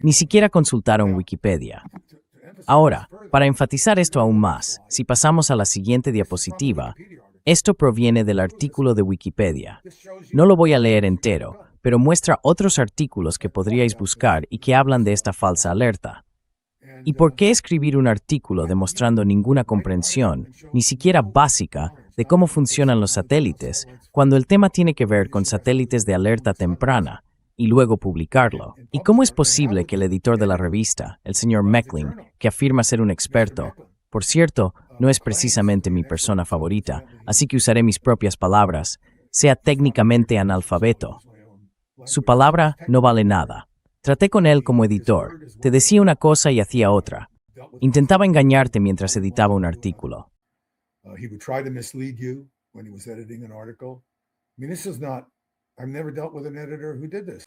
Ni siquiera consultaron Wikipedia. Ahora, para enfatizar esto aún más, si pasamos a la siguiente diapositiva, esto proviene del artículo de Wikipedia. No lo voy a leer entero, pero muestra otros artículos que podríais buscar y que hablan de esta falsa alerta. ¿Y por qué escribir un artículo demostrando ninguna comprensión, ni siquiera básica, de cómo funcionan los satélites, cuando el tema tiene que ver con satélites de alerta temprana, y luego publicarlo? ¿Y cómo es posible que el editor de la revista, el señor Meckling, que afirma ser un experto, por cierto, no es precisamente mi persona favorita, así que usaré mis propias palabras, sea técnicamente analfabeto? Su palabra no vale nada. Traté con él como editor. Te decía una cosa y hacía otra. Intentaba engañarte mientras editaba un artículo.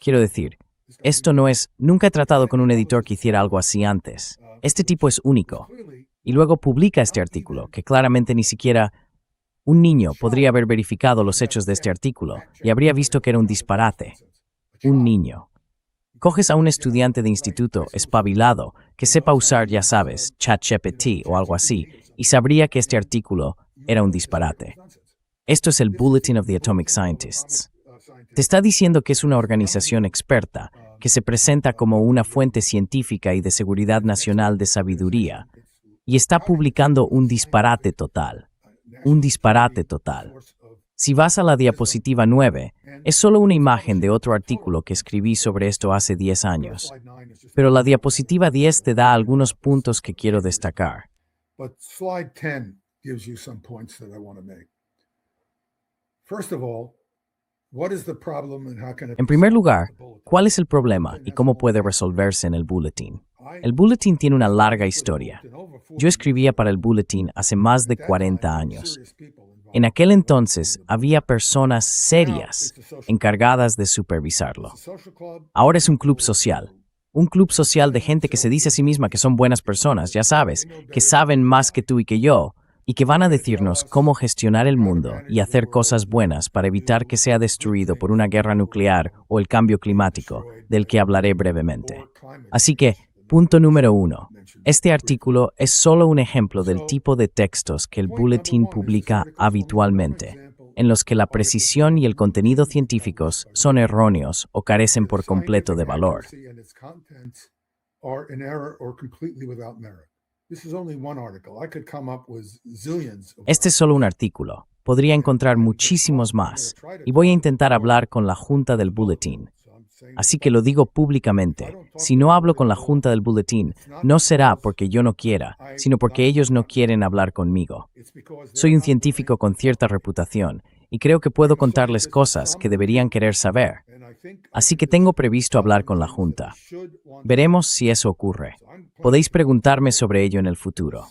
Quiero decir, esto no es... Nunca he tratado con un editor que hiciera algo así antes. Este tipo es único. Y luego publica este artículo, que claramente ni siquiera... Un niño podría haber verificado los hechos de este artículo y habría visto que era un disparate. Un niño. Coges a un estudiante de instituto espabilado que sepa usar, ya sabes, ChatGPT o algo así, y sabría que este artículo era un disparate. Esto es el Bulletin of the Atomic Scientists. Te está diciendo que es una organización experta, que se presenta como una fuente científica y de seguridad nacional de sabiduría, y está publicando un disparate total. Un disparate total. Si vas a la diapositiva 9, es solo una imagen de otro artículo que escribí sobre esto hace 10 años. Pero la diapositiva 10 te da algunos puntos que quiero destacar. But slide 10 gives you some points that I want to make. First of all, what is the problem and how can it En primer lugar, ¿cuál es el problema y cómo puede resolverse en el bulletin? El bulletin tiene una larga historia. Yo escribía para el bulletin hace más de 40 años. En aquel entonces había personas serias encargadas de supervisarlo. Ahora es un club social. Un club social de gente que se dice a sí misma que son buenas personas, ya sabes, que saben más que tú y que yo, y que van a decirnos cómo gestionar el mundo y hacer cosas buenas para evitar que sea destruido por una guerra nuclear o el cambio climático, del que hablaré brevemente. Así que, punto número 1. Este artículo es solo un ejemplo del tipo de textos que el bulletin publica habitualmente, en los que la precisión y el contenido científicos son erróneos o carecen por completo de valor. Este es solo un artículo. Podría encontrar muchísimos más, y voy a intentar hablar con la junta del bulletin. Así que lo digo públicamente, si no hablo con la junta del bulletin, no será porque yo no quiera, sino porque ellos no quieren hablar conmigo. Soy un científico con cierta reputación, y creo que puedo contarles cosas que deberían querer saber. Así que tengo previsto hablar con la junta. Veremos si eso ocurre. Podéis preguntarme sobre ello en el futuro.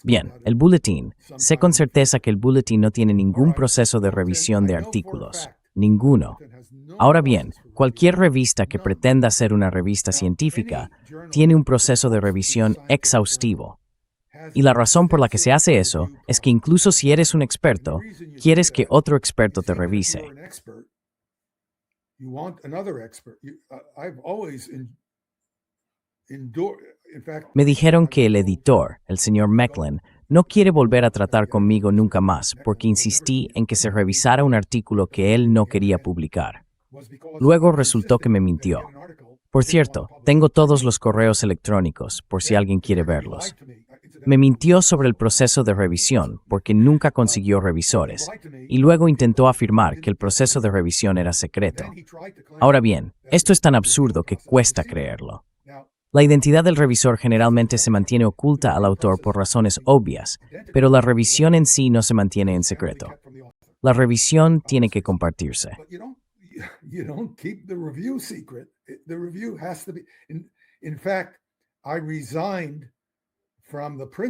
Bien, el bulletin. Sé con certeza que el bulletin no tiene ningún proceso de revisión de artículos. Ninguno. Ahora bien, cualquier revista que pretenda ser una revista científica tiene un proceso de revisión exhaustivo. Y la razón por la que se hace eso es que incluso si eres un experto, quieres que otro experto te revise. Me dijeron que el editor, el señor Mecklin, no quiere volver a tratar conmigo nunca más porque insistí en que se revisara un artículo que él no quería publicar. Luego resultó que me mintió. Por cierto, tengo todos los correos electrónicos, por si alguien quiere verlos. Me mintió sobre el proceso de revisión porque nunca consiguió revisores, y luego intentó afirmar que el proceso de revisión era secreto. Ahora bien, esto es tan absurdo que cuesta creerlo. La identidad del revisor generalmente se mantiene oculta al autor por razones obvias, pero la revisión en sí no se mantiene en secreto. La revisión tiene que compartirse.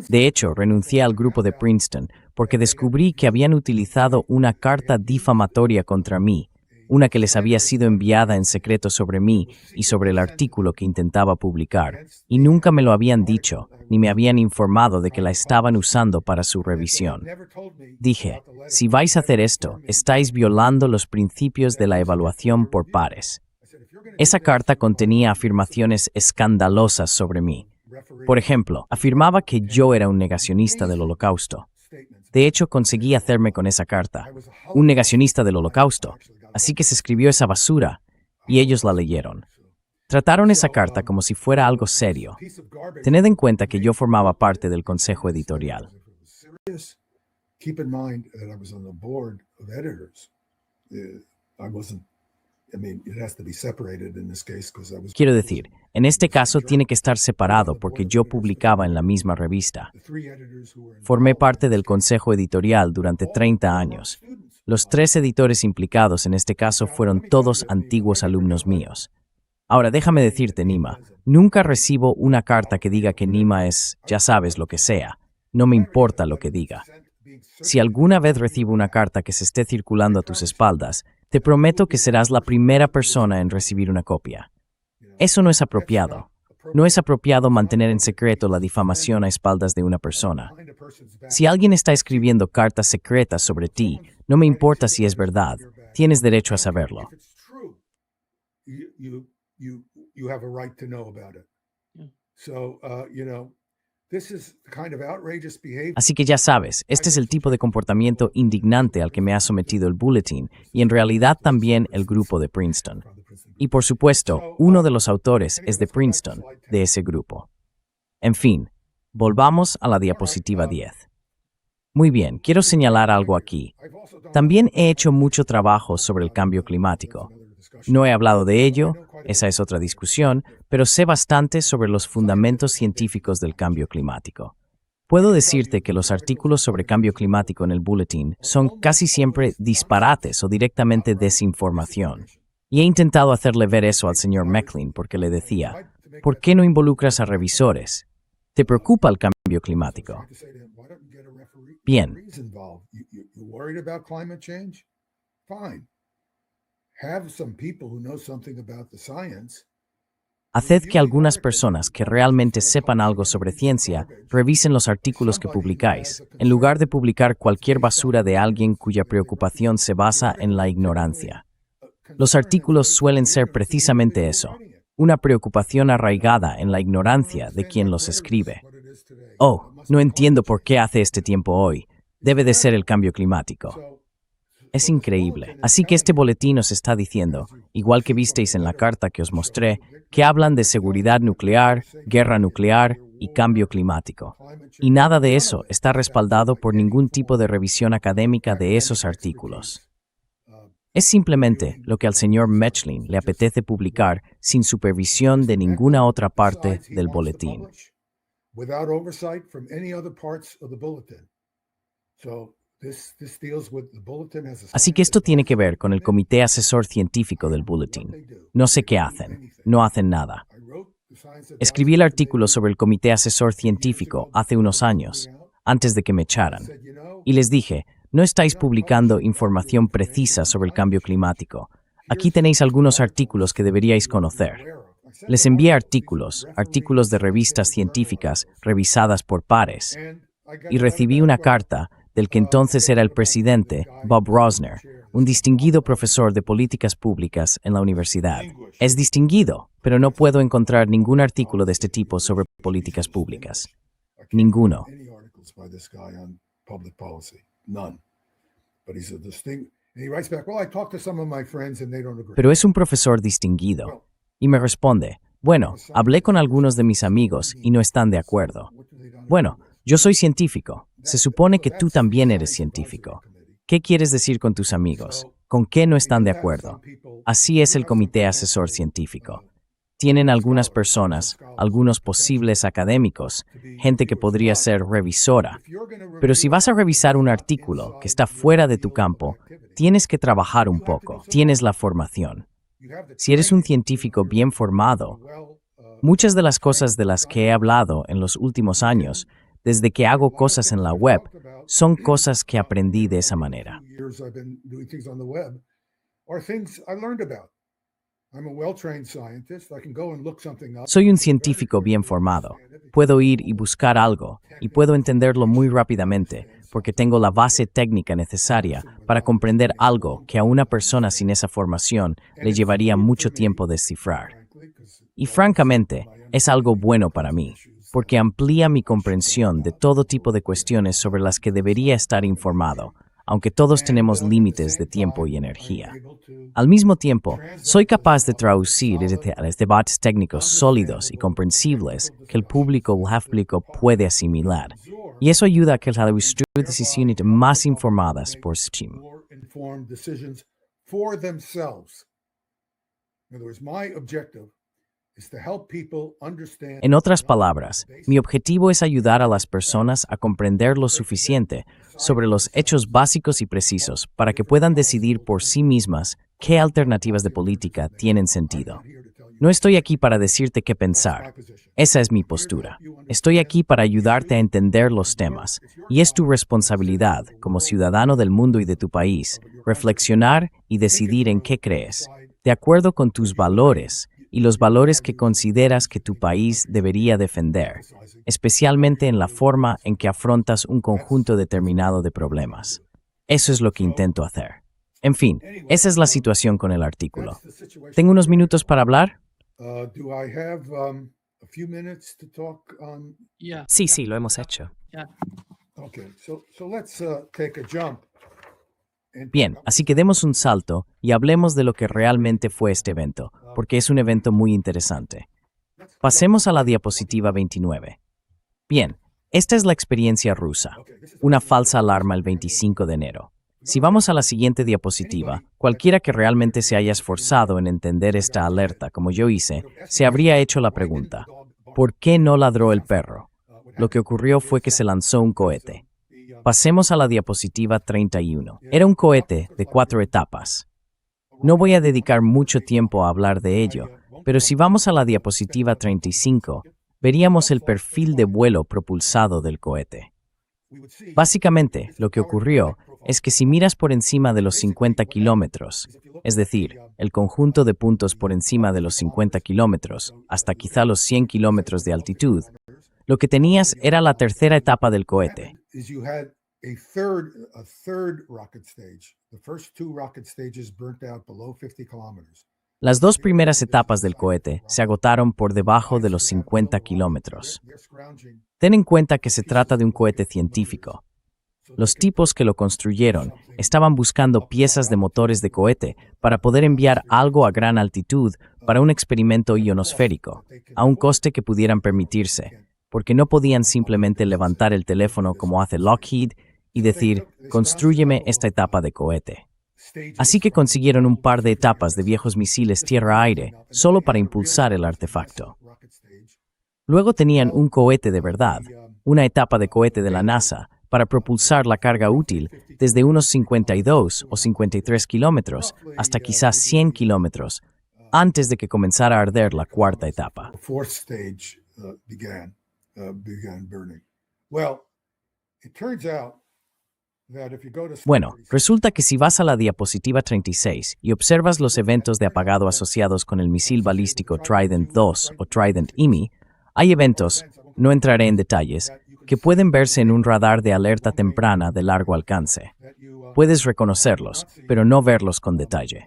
De hecho, renuncié al grupo de Princeton porque descubrí que habían utilizado una carta difamatoria contra mí, una que les había sido enviada en secreto sobre mí y sobre el artículo que intentaba publicar, y nunca me lo habían dicho, ni me habían informado de que la estaban usando para su revisión. Dije, si vais a hacer esto, estáis violando los principios de la evaluación por pares. Esa carta contenía afirmaciones escandalosas sobre mí. Por ejemplo, afirmaba que yo era un negacionista del Holocausto. De hecho, conseguí hacerme con esa carta, un negacionista del Holocausto. Así que se escribió esa basura, y ellos la leyeron. Trataron esa carta como si fuera algo serio. Tened en cuenta que yo formaba parte del consejo editorial. Quiero decir, en este caso tiene que estar separado porque yo publicaba en la misma revista. Formé parte del consejo editorial durante 30 años. Los 3 editores implicados en este caso fueron todos antiguos alumnos míos. Ahora déjame decirte, Nima, nunca recibo una carta que diga que Nima es, ya sabes, lo que sea. No me importa lo que diga. Si alguna vez recibo una carta que se esté circulando a tus espaldas, te prometo que serás la primera persona en recibir una copia. Eso no es apropiado. No es apropiado mantener en secreto la difamación a espaldas de una persona. Si alguien está escribiendo cartas secretas sobre ti, no me importa si es verdad, tienes derecho a saberlo. If it's true, you have a right to know about it. Yeah. So, this is the kind of outrageous behavior. Así que ya sabes, este es el tipo de comportamiento indignante al que me ha sometido el Bulletin y en realidad también el grupo de Princeton. Y por supuesto, uno de los autores es de Princeton, de ese grupo. En fin, volvamos a la diapositiva 10. Muy bien, quiero señalar algo aquí. También he hecho mucho trabajo sobre el cambio climático. No he hablado de ello, esa es otra discusión, pero sé bastante sobre los fundamentos científicos del cambio climático. Puedo decirte que los artículos sobre cambio climático en el Bulletin son casi siempre disparates o directamente desinformación. Y he intentado hacerle ver eso al señor Meckling porque le decía, ¿por qué no involucras a revisores? ¿Te preocupa el cambio climático? Bien. You worried about climate change? Fine. Have some people who know something about the science. Haced que algunas personas que realmente sepan algo sobre ciencia revisen los artículos que publicáis, en lugar de publicar cualquier basura de alguien cuya preocupación se basa en la ignorancia. Los artículos suelen ser precisamente eso, una preocupación arraigada en la ignorancia de quien los escribe. Oh, no entiendo por qué hace este tiempo hoy. Debe de ser el cambio climático. Es increíble. Así que este boletín os está diciendo, igual que visteis en la carta que os mostré, que hablan de seguridad nuclear, guerra nuclear y cambio climático. Y nada de eso está respaldado por ningún tipo de revisión académica de esos artículos. Es simplemente lo que al señor Meckling le apetece publicar sin supervisión de ninguna otra parte del boletín. Without oversight from any other parts of the bulletin. So this deals with the bulletin as a Así que esto tiene que ver con el Comité Asesor Científico del Bulletin. No sé qué hacen. No hacen nada. Escribí el artículo sobre el Comité Asesor Científico hace unos años, antes de que me echaran. Y les dije, no estáis publicando información precisa sobre el cambio climático. Aquí tenéis algunos artículos que deberíais conocer. Les envié artículos de revistas científicas revisadas por pares, y recibí una carta del que entonces era el presidente, Bob Rosner, un distinguido profesor de políticas públicas en la universidad. Es distinguido, pero no puedo encontrar ningún artículo de este tipo sobre políticas públicas. Ninguno. Pero es un profesor distinguido. Y me responde, bueno, hablé con algunos de mis amigos y no están de acuerdo. Bueno, yo soy científico. Se supone que tú también eres científico. ¿Qué quieres decir con tus amigos? ¿Con qué no están de acuerdo? Así es el Comité Asesor Científico. Tienen algunas personas, algunos posibles académicos, gente que podría ser revisora. Pero si vas a revisar un artículo que está fuera de tu campo, tienes que trabajar un poco. Tienes la formación. Si eres un científico bien formado, muchas de las cosas de las que he hablado en los últimos años, desde que hago cosas en la web, son cosas que aprendí de esa manera. Soy un científico bien formado. Puedo ir y buscar algo, y puedo entenderlo muy rápidamente, porque tengo la base técnica necesaria para comprender algo que a una persona sin esa formación le llevaría mucho tiempo descifrar. Y francamente, es algo bueno para mí, porque amplía mi comprensión de todo tipo de cuestiones sobre las que debería estar informado, aunque todos tenemos límites de tiempo y energía. Al mismo tiempo, soy capaz de traducir debates técnicos sólidos y comprensibles que el público puede asimilar. Y eso ayuda a que las decisiones más informadas por sí. En otras palabras, mi objetivo es ayudar a las personas a comprender lo suficiente sobre los hechos básicos y precisos para que puedan decidir por sí mismas qué alternativas de política tienen sentido. No estoy aquí para decirte qué pensar. Esa es mi postura. Estoy aquí para ayudarte a entender los temas, y es tu responsabilidad, como ciudadano del mundo y de tu país, reflexionar y decidir en qué crees, de acuerdo con tus valores, y los valores que consideras que tu país debería defender, especialmente en la forma en que afrontas un conjunto determinado de problemas. Eso es lo que intento hacer. En fin, esa es la situación con el artículo. ¿Tengo unos minutos para hablar? Do I have a few minutes to talk on? Yeah. Sí, yeah, sí, lo hemos hecho. yeah. Okay, so let's take a jump. And Bien, así que demos un salto y hablemos de lo que realmente fue este evento, porque es un evento muy interesante. Pasemos a la diapositiva 29. Bien, esta es la experiencia rusa, una falsa alarma el 25 de enero. Si vamos a la siguiente diapositiva, cualquiera que realmente se haya esforzado en entender esta alerta, como yo hice, se habría hecho la pregunta, ¿por qué no ladró el perro? Lo que ocurrió fue que se lanzó un cohete. Pasemos a la diapositiva 31. Era un cohete de 4 etapas. No voy a dedicar mucho tiempo a hablar de ello, pero si vamos a la diapositiva 35, veríamos el perfil de vuelo propulsado del cohete. Básicamente, lo que ocurrió es que si miras por encima de los 50 kilómetros, es decir, el conjunto de puntos por encima de los 50 kilómetros, hasta quizá los 100 kilómetros de altitud, lo que tenías era la tercera etapa del cohete. is you had a third rocket stage. The first two rocket stages burnt out below 50 kilometers. Las dos primeras etapas del cohete se agotaron por debajo de los 50 kilómetros. They're scrounging. Ten en cuenta que se trata de un cohete científico. Los tipos que lo construyeron estaban buscando piezas de motores de cohete para poder enviar algo a gran altitud para un experimento ionosférico, a un coste que pudieran permitirse, porque no podían simplemente levantar el teléfono como hace Lockheed y decir, «Constrúyeme esta etapa de cohete». Así que consiguieron un par de etapas de viejos misiles tierra-aire solo para impulsar el artefacto. Luego tenían un cohete de verdad, una etapa de cohete de la NASA, para propulsar la carga útil desde unos 52 o 53 kilómetros hasta quizás 100 kilómetros, antes de que comenzara a arder la cuarta etapa. The fourth stage began burning. Well, it turns out that if you go to Bueno, resulta que si vas a la diapositiva 36 y observas los eventos de apagado asociados con el misil balístico Trident II o Trident IMI, hay eventos, no entraré en detalles, que pueden verse en un radar de alerta temprana de largo alcance. Puedes reconocerlos, pero no verlos con detalle.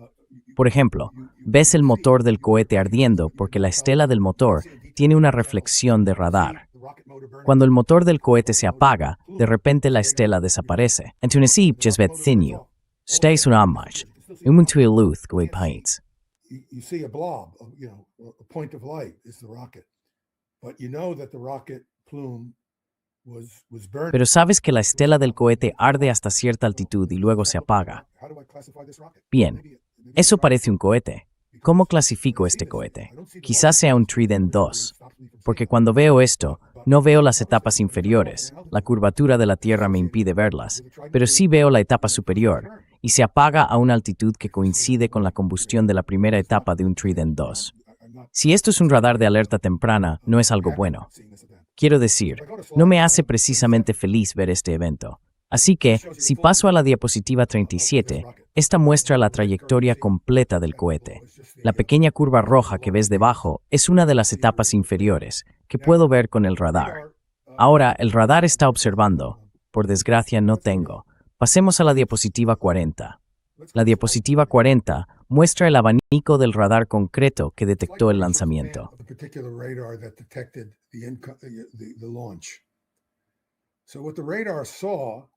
Por ejemplo, ves el motor del cohete ardiendo porque la estela del motor tiene una reflexión de radar. Cuando el motor del cohete se apaga, de repente la estela desaparece. En Tunisia, vet thinyu. Stays un amach. Umuntu luth gwe paints. you see a blob, a point of light is the rocket. But you know that the rocket plume was burning. Pero sabes que la estela del cohete arde hasta cierta altitud y luego se apaga. How do I classify this rocket? Bien, eso parece un cohete. ¿Cómo clasifico este cohete? Quizás sea un Trident 2, porque cuando veo esto, no veo las etapas inferiores, la curvatura de la Tierra me impide verlas, pero sí veo la etapa superior, y se apaga a una altitud que coincide con la combustión de la primera etapa de un Trident 2. Si esto es un radar de alerta temprana, no es algo bueno. Quiero decir, no me hace precisamente feliz ver este evento. Así que, si paso a la diapositiva 37, esta muestra la trayectoria completa del cohete. La pequeña curva roja que ves debajo es una de las etapas inferiores, que puedo ver con el radar. Ahora, el radar está observando. Por desgracia, no tengo. Pasemos a la diapositiva 40. La diapositiva 40 muestra el abanico del radar concreto que detectó el lanzamiento. The particular radar that detected the launch. So what the radar saw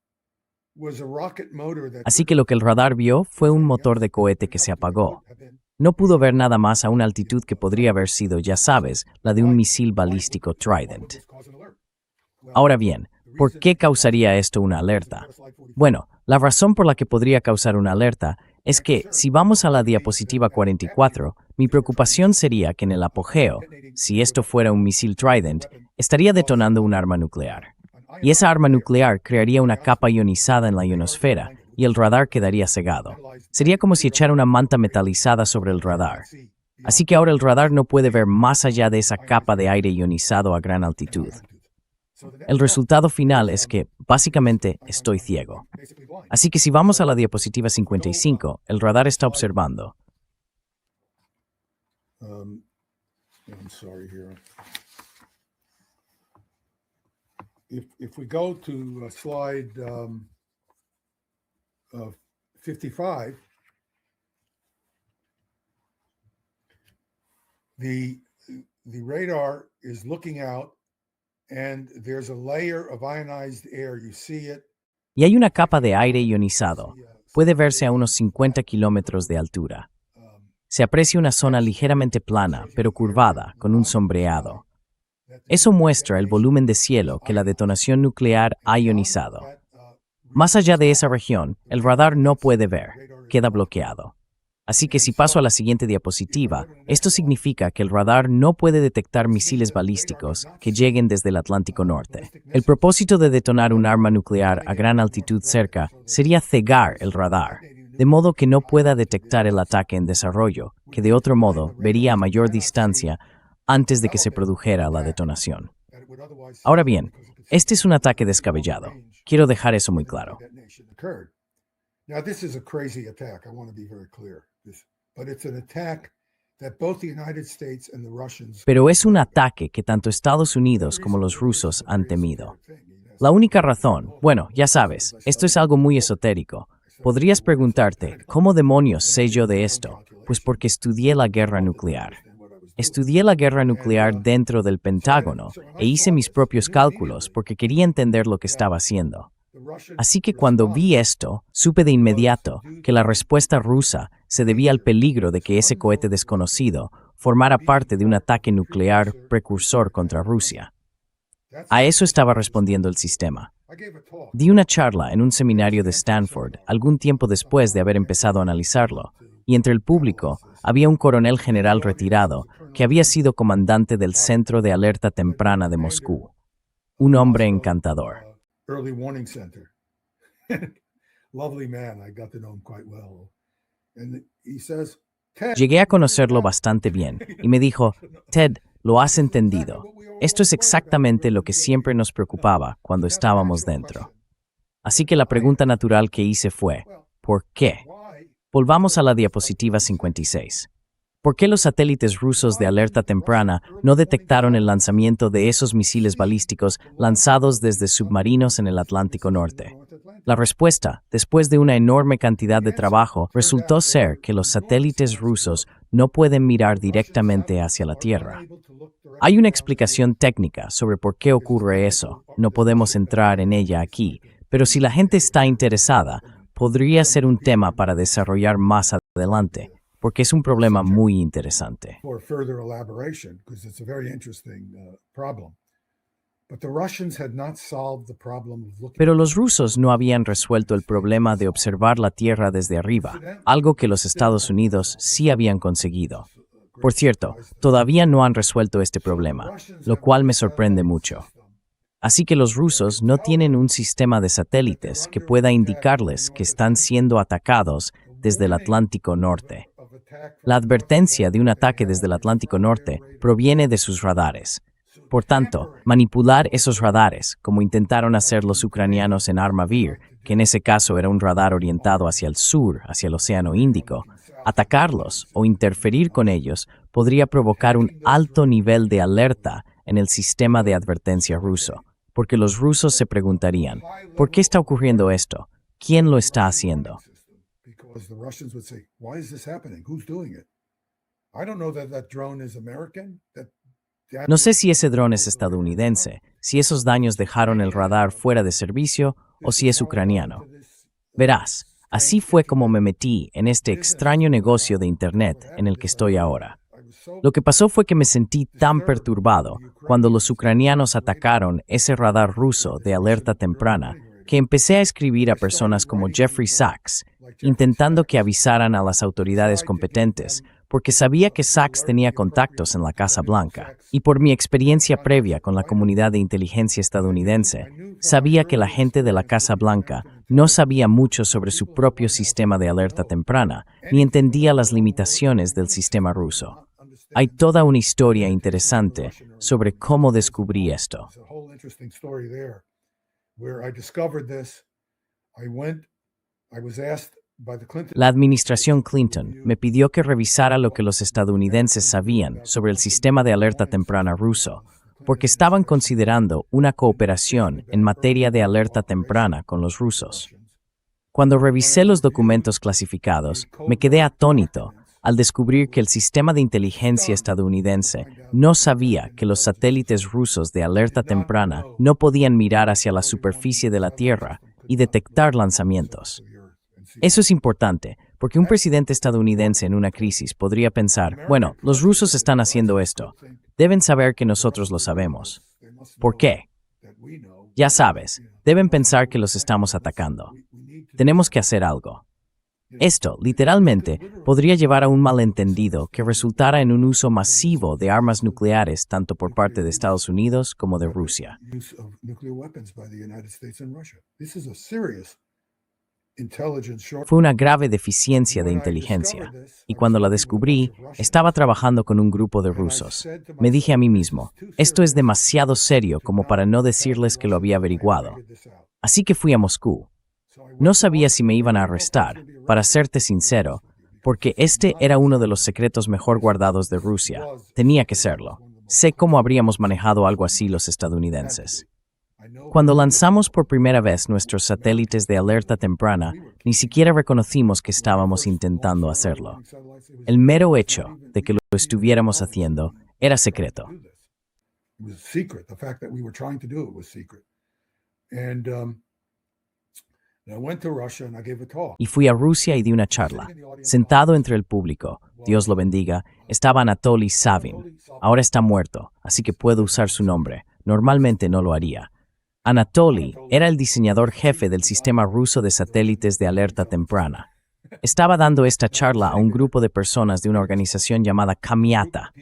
was a rocket motor that Así que lo que el radar vio fue un motor de cohete que se apagó. No pudo ver nada más a una altitud que podría haber sido, ya sabes, la de un misil balístico Trident. Ahora bien, ¿por qué causaría esto una alerta? Bueno, la razón por la que podría causar una alerta es que, si vamos a la diapositiva 44, mi preocupación sería que en el apogeo, si esto fuera un misil Trident, estaría detonando un arma nuclear. Y esa arma nuclear crearía una capa ionizada en la ionosfera y el radar quedaría cegado. Sería como si echara una manta metalizada sobre el radar. Así que ahora el radar no puede ver más allá de esa capa de aire ionizado a gran altitud. El resultado final es que, básicamente, estoy ciego. Así que si vamos a la diapositiva 55, el radar está observando. I'm sorry here. If we go to slide 55, the radar is looking out, and there's a layer of ionized air. You see it. Y hay una capa de aire ionizado. Puede verse a unos 50 kilómetros de altura. Se aprecia una zona ligeramente plana, pero curvada, con un sombreado. Eso muestra el volumen de cielo que la detonación nuclear ha ionizado. Más allá de esa región, el radar no puede ver, queda bloqueado. Así que si paso a la siguiente diapositiva, esto significa que el radar no puede detectar misiles balísticos que lleguen desde el Atlántico Norte. El propósito de detonar un arma nuclear a gran altitud cerca sería cegar el radar, de modo que no pueda detectar el ataque en desarrollo, que de otro modo vería a mayor distancia antes de que se produjera la detonación. Ahora bien, este es un ataque descabellado. Quiero dejar eso muy claro. Now, this is a crazy attack. I want to be very clear. But it's an attack that both the United States and the Russians. Pero es un ataque que tanto Estados Unidos como los rusos han temido. La única razón, bueno, ya sabes, esto es algo muy esotérico. Podrías preguntarte, ¿cómo demonios sé yo de esto? Pues porque estudié la guerra nuclear. Estudié la guerra nuclear dentro del Pentágono e hice mis propios cálculos porque quería entender lo que estaba haciendo. Así que cuando vi esto, supe de inmediato que la respuesta rusa se debía al peligro de que ese cohete desconocido formara parte de un ataque nuclear precursor contra Rusia. A eso estaba respondiendo el sistema. Di una charla en un seminario de Stanford algún tiempo después de haber empezado a analizarlo, y entre el público había un coronel general retirado que había sido comandante del Centro de Alerta Temprana de Moscú. Un hombre encantador. Early Warning Center. Lovely man. I got to know him quite well. And he says, Ted. Llegué a conocerlo bastante bien y me dijo, Ted, lo has entendido. Esto es exactamente lo que siempre nos preocupaba cuando estábamos dentro. Así que la pregunta natural que hice fue, ¿por qué? Volvamos a la diapositiva 56. ¿Por qué los satélites rusos de alerta temprana no detectaron el lanzamiento de esos misiles balísticos lanzados desde submarinos en el Atlántico Norte? La respuesta, después de una enorme cantidad de trabajo, resultó ser que los satélites rusos no pueden mirar directamente hacia la Tierra. Hay una explicación técnica sobre por qué ocurre eso. No podemos entrar en ella aquí, pero si la gente está interesada, podría ser un tema para desarrollar más adelante, porque es un problema muy interesante. For further elaboration, because it's a very interesting problem. But the Russians had not solved the problem of looking. Pero los rusos no habían resuelto el problema de observar la Tierra desde arriba, algo que los Estados Unidos sí habían conseguido. Por cierto, todavía no han resuelto este problema, lo cual me sorprende mucho. Así que los rusos no tienen un sistema de satélites que pueda indicarles que están siendo atacados desde el Atlántico Norte. La advertencia de un ataque desde el Atlántico Norte proviene de sus radares. Por tanto, manipular esos radares, como intentaron hacer los ucranianos en Armavir, que en ese caso era un radar orientado hacia el sur, hacia el Océano Índico, atacarlos o interferir con ellos podría provocar un alto nivel de alerta en el sistema de advertencia ruso, porque los rusos se preguntarían, ¿por qué está ocurriendo esto? ¿Quién lo está haciendo? Because the Russians would say, why is this happening? Who's doing it? I don't know that that drone is American. No sé si ese dron es estadounidense, si esos daños dejaron el radar fuera de servicio o si es ucraniano. Verás, así fue como me metí en este extraño negocio de Internet en el que estoy ahora. Lo que pasó fue que me sentí tan perturbado cuando los ucranianos atacaron ese radar ruso de alerta temprana que empecé a escribir a personas como Jeffrey Sachs, intentando que avisaran a las autoridades competentes, porque sabía que Sachs tenía contactos en la Casa Blanca, y por mi experiencia previa con la comunidad de inteligencia estadounidense, sabía que la gente de la Casa Blanca no sabía mucho sobre su propio sistema de alerta temprana, ni entendía las limitaciones del sistema ruso. Hay toda una historia interesante sobre cómo descubrí esto. Where I discovered this, I was asked by the Clinton La administración Clinton me pidió que revisara lo que los estadounidenses sabían sobre el sistema de alerta temprana ruso, porque estaban considerando una cooperación en materia de alerta temprana con los rusos. Cuando revisé los documentos clasificados, me quedé atónito al descubrir que el sistema de inteligencia estadounidense no sabía que los satélites rusos de alerta temprana no podían mirar hacia la superficie de la Tierra y detectar lanzamientos. Eso es importante, porque un presidente estadounidense en una crisis podría pensar, bueno, los rusos están haciendo esto. Deben saber que nosotros lo sabemos. ¿Por qué? Ya sabes, deben pensar que los estamos atacando. Tenemos que hacer algo. Esto, literalmente, podría llevar a un malentendido que resultara en un uso masivo de armas nucleares tanto por parte de Estados Unidos como de Rusia. use of nuclear weapons by the United States and Russia. This is a serious intelligence shortcoming. Fue una grave deficiencia de inteligencia, y cuando la descubrí, estaba trabajando con un grupo de rusos. Me dije a mí mismo, esto es demasiado serio como para no decirles que lo había averiguado. Así que fui a Moscú. No sabía si me iban a arrestar, para serte sincero, porque este era uno de los secretos mejor guardados de Rusia. Tenía que serlo. Sé cómo habríamos manejado algo así los estadounidenses. Cuando lanzamos por primera vez nuestros satélites de alerta temprana, ni siquiera reconocimos que estábamos intentando hacerlo. El mero hecho de que lo estuviéramos haciendo era secreto. It was secret. The fact that we were trying to do it was secret. And I went to Russia and I gave a talk. Y fui a Rusia y di una charla. Sentado entre el público, Dios lo bendiga, estaba Anatoly Savin. Ahora está muerto, así que puedo usar su nombre. Normalmente no lo haría. Anatoly era el diseñador jefe del sistema ruso de satélites de alerta temprana. Estaba dando esta charla a un grupo de personas de una organización llamada Kamiata.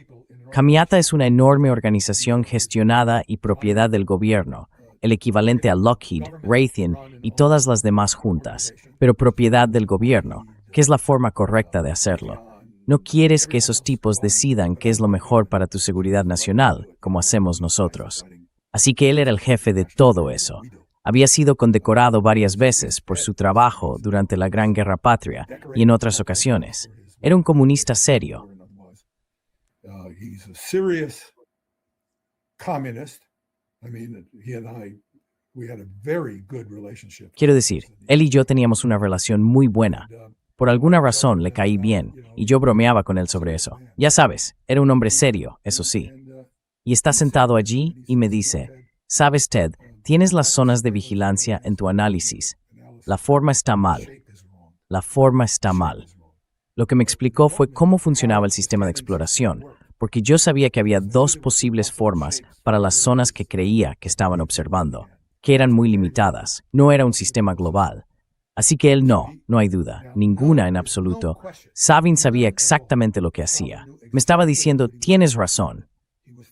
Kamiata es una enorme organización gestionada y propiedad del gobierno, el equivalente a Lockheed, Raytheon y todas las demás juntas, pero propiedad del gobierno, que es la forma correcta de hacerlo. No quieres que esos tipos decidan qué es lo mejor para tu seguridad nacional, como hacemos nosotros. Así que él era el jefe de todo eso. Había sido condecorado varias veces por su trabajo durante la Gran Guerra Patria y en otras ocasiones. Era un comunista serio. He's a serious communist. I mean, he and we had a very good relationship. Quiero decir, él y yo teníamos una relación muy buena. Por alguna razón le caí bien y yo bromeaba con él sobre eso. Ya sabes, era un hombre serio, eso sí. Y está sentado allí y me dice, ¿sabes, Ted? Tienes las zonas de vigilancia en tu análisis. La forma está mal. La forma está mal. Lo que me explicó fue cómo funcionaba el sistema de exploración, porque yo sabía que había dos posibles formas para las zonas que creía que estaban observando, que eran muy limitadas. No era un sistema global. Así que él no hay duda, ninguna en absoluto. Savin sabía exactamente lo que hacía. Me estaba diciendo, tienes razón.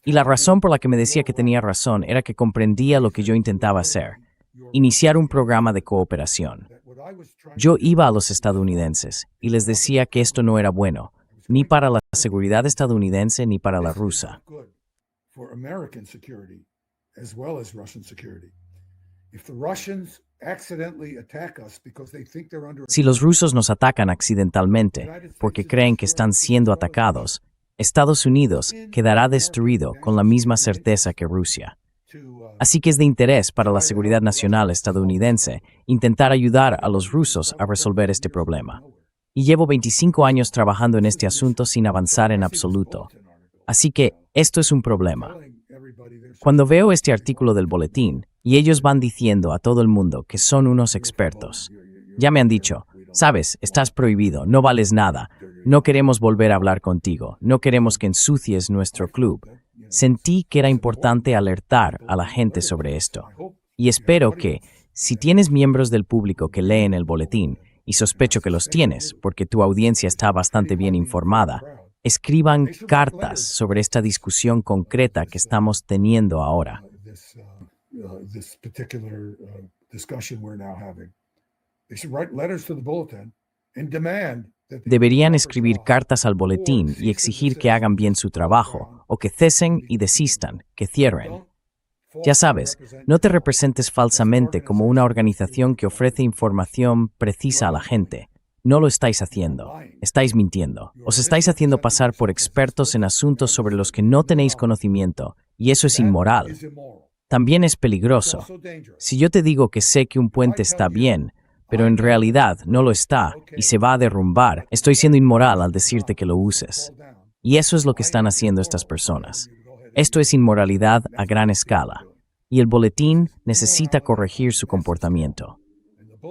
Y la razón por la que me decía que tenía razón era que comprendía lo que yo intentaba hacer, iniciar un programa de cooperación. Yo iba a los estadounidenses y les decía que esto no era bueno, ni para la seguridad estadounidense ni para la rusa. For American security as well as Russian security. If the Russians accidentally attack us because they think they're under Si los rusos nos atacan accidentalmente porque creen que están siendo atacados, Estados Unidos quedará destruido con la misma certeza que Rusia. Así que es de interés para la seguridad nacional estadounidense intentar ayudar a los rusos a resolver este problema. Y llevo 25 años trabajando en este asunto sin avanzar en absoluto. Así que esto es un problema. Cuando veo este artículo del boletín, y ellos van diciendo a todo el mundo que son unos expertos, ya me han dicho, sabes, estás prohibido, no vales nada, no queremos volver a hablar contigo, no queremos que ensucies nuestro club. Sentí que era importante alertar a la gente sobre esto. Y espero que, si tienes miembros del público que leen el boletín, y sospecho que los tienes, porque tu audiencia está bastante bien informada, escriban cartas sobre esta discusión concreta que estamos teniendo ahora. this particular discussion we're now having. They should write letters to the bulletin and demand that they Deberían escribir cartas al boletín y exigir que hagan bien su trabajo, o que cesen y desistan, que cierren. Ya sabes, no te representes falsamente como una organización que ofrece información precisa a la gente. No lo estáis haciendo. Estáis mintiendo. Os estáis haciendo pasar por expertos en asuntos sobre los que no tenéis conocimiento, y eso es inmoral. También es peligroso. Si yo te digo que sé que un puente está bien, pero en realidad no lo está y se va a derrumbar, estoy siendo inmoral al decirte que lo uses. Y eso es lo que están haciendo estas personas. Esto es inmoralidad a gran escala, y el boletín necesita corregir su comportamiento.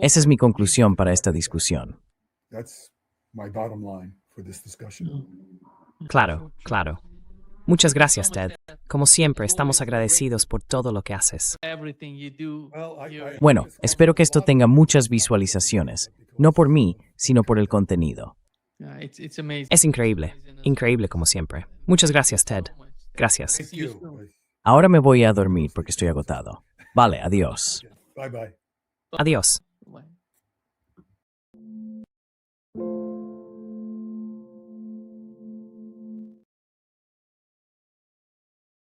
Esa es mi conclusión para esta discusión. That's my bottom line for this discussion. Claro, claro. Muchas gracias, Ted. Como siempre, estamos agradecidos por todo lo que haces. Everything you do here. Bueno, espero que esto tenga muchas visualizaciones, no por mí, sino por el contenido. Yeah, it's amazing. Es increíble, increíble como siempre. Muchas gracias, Ted. Gracias. Thank you. Ahora me voy a dormir porque estoy agotado. Vale, adiós. Bye bye. Adiós.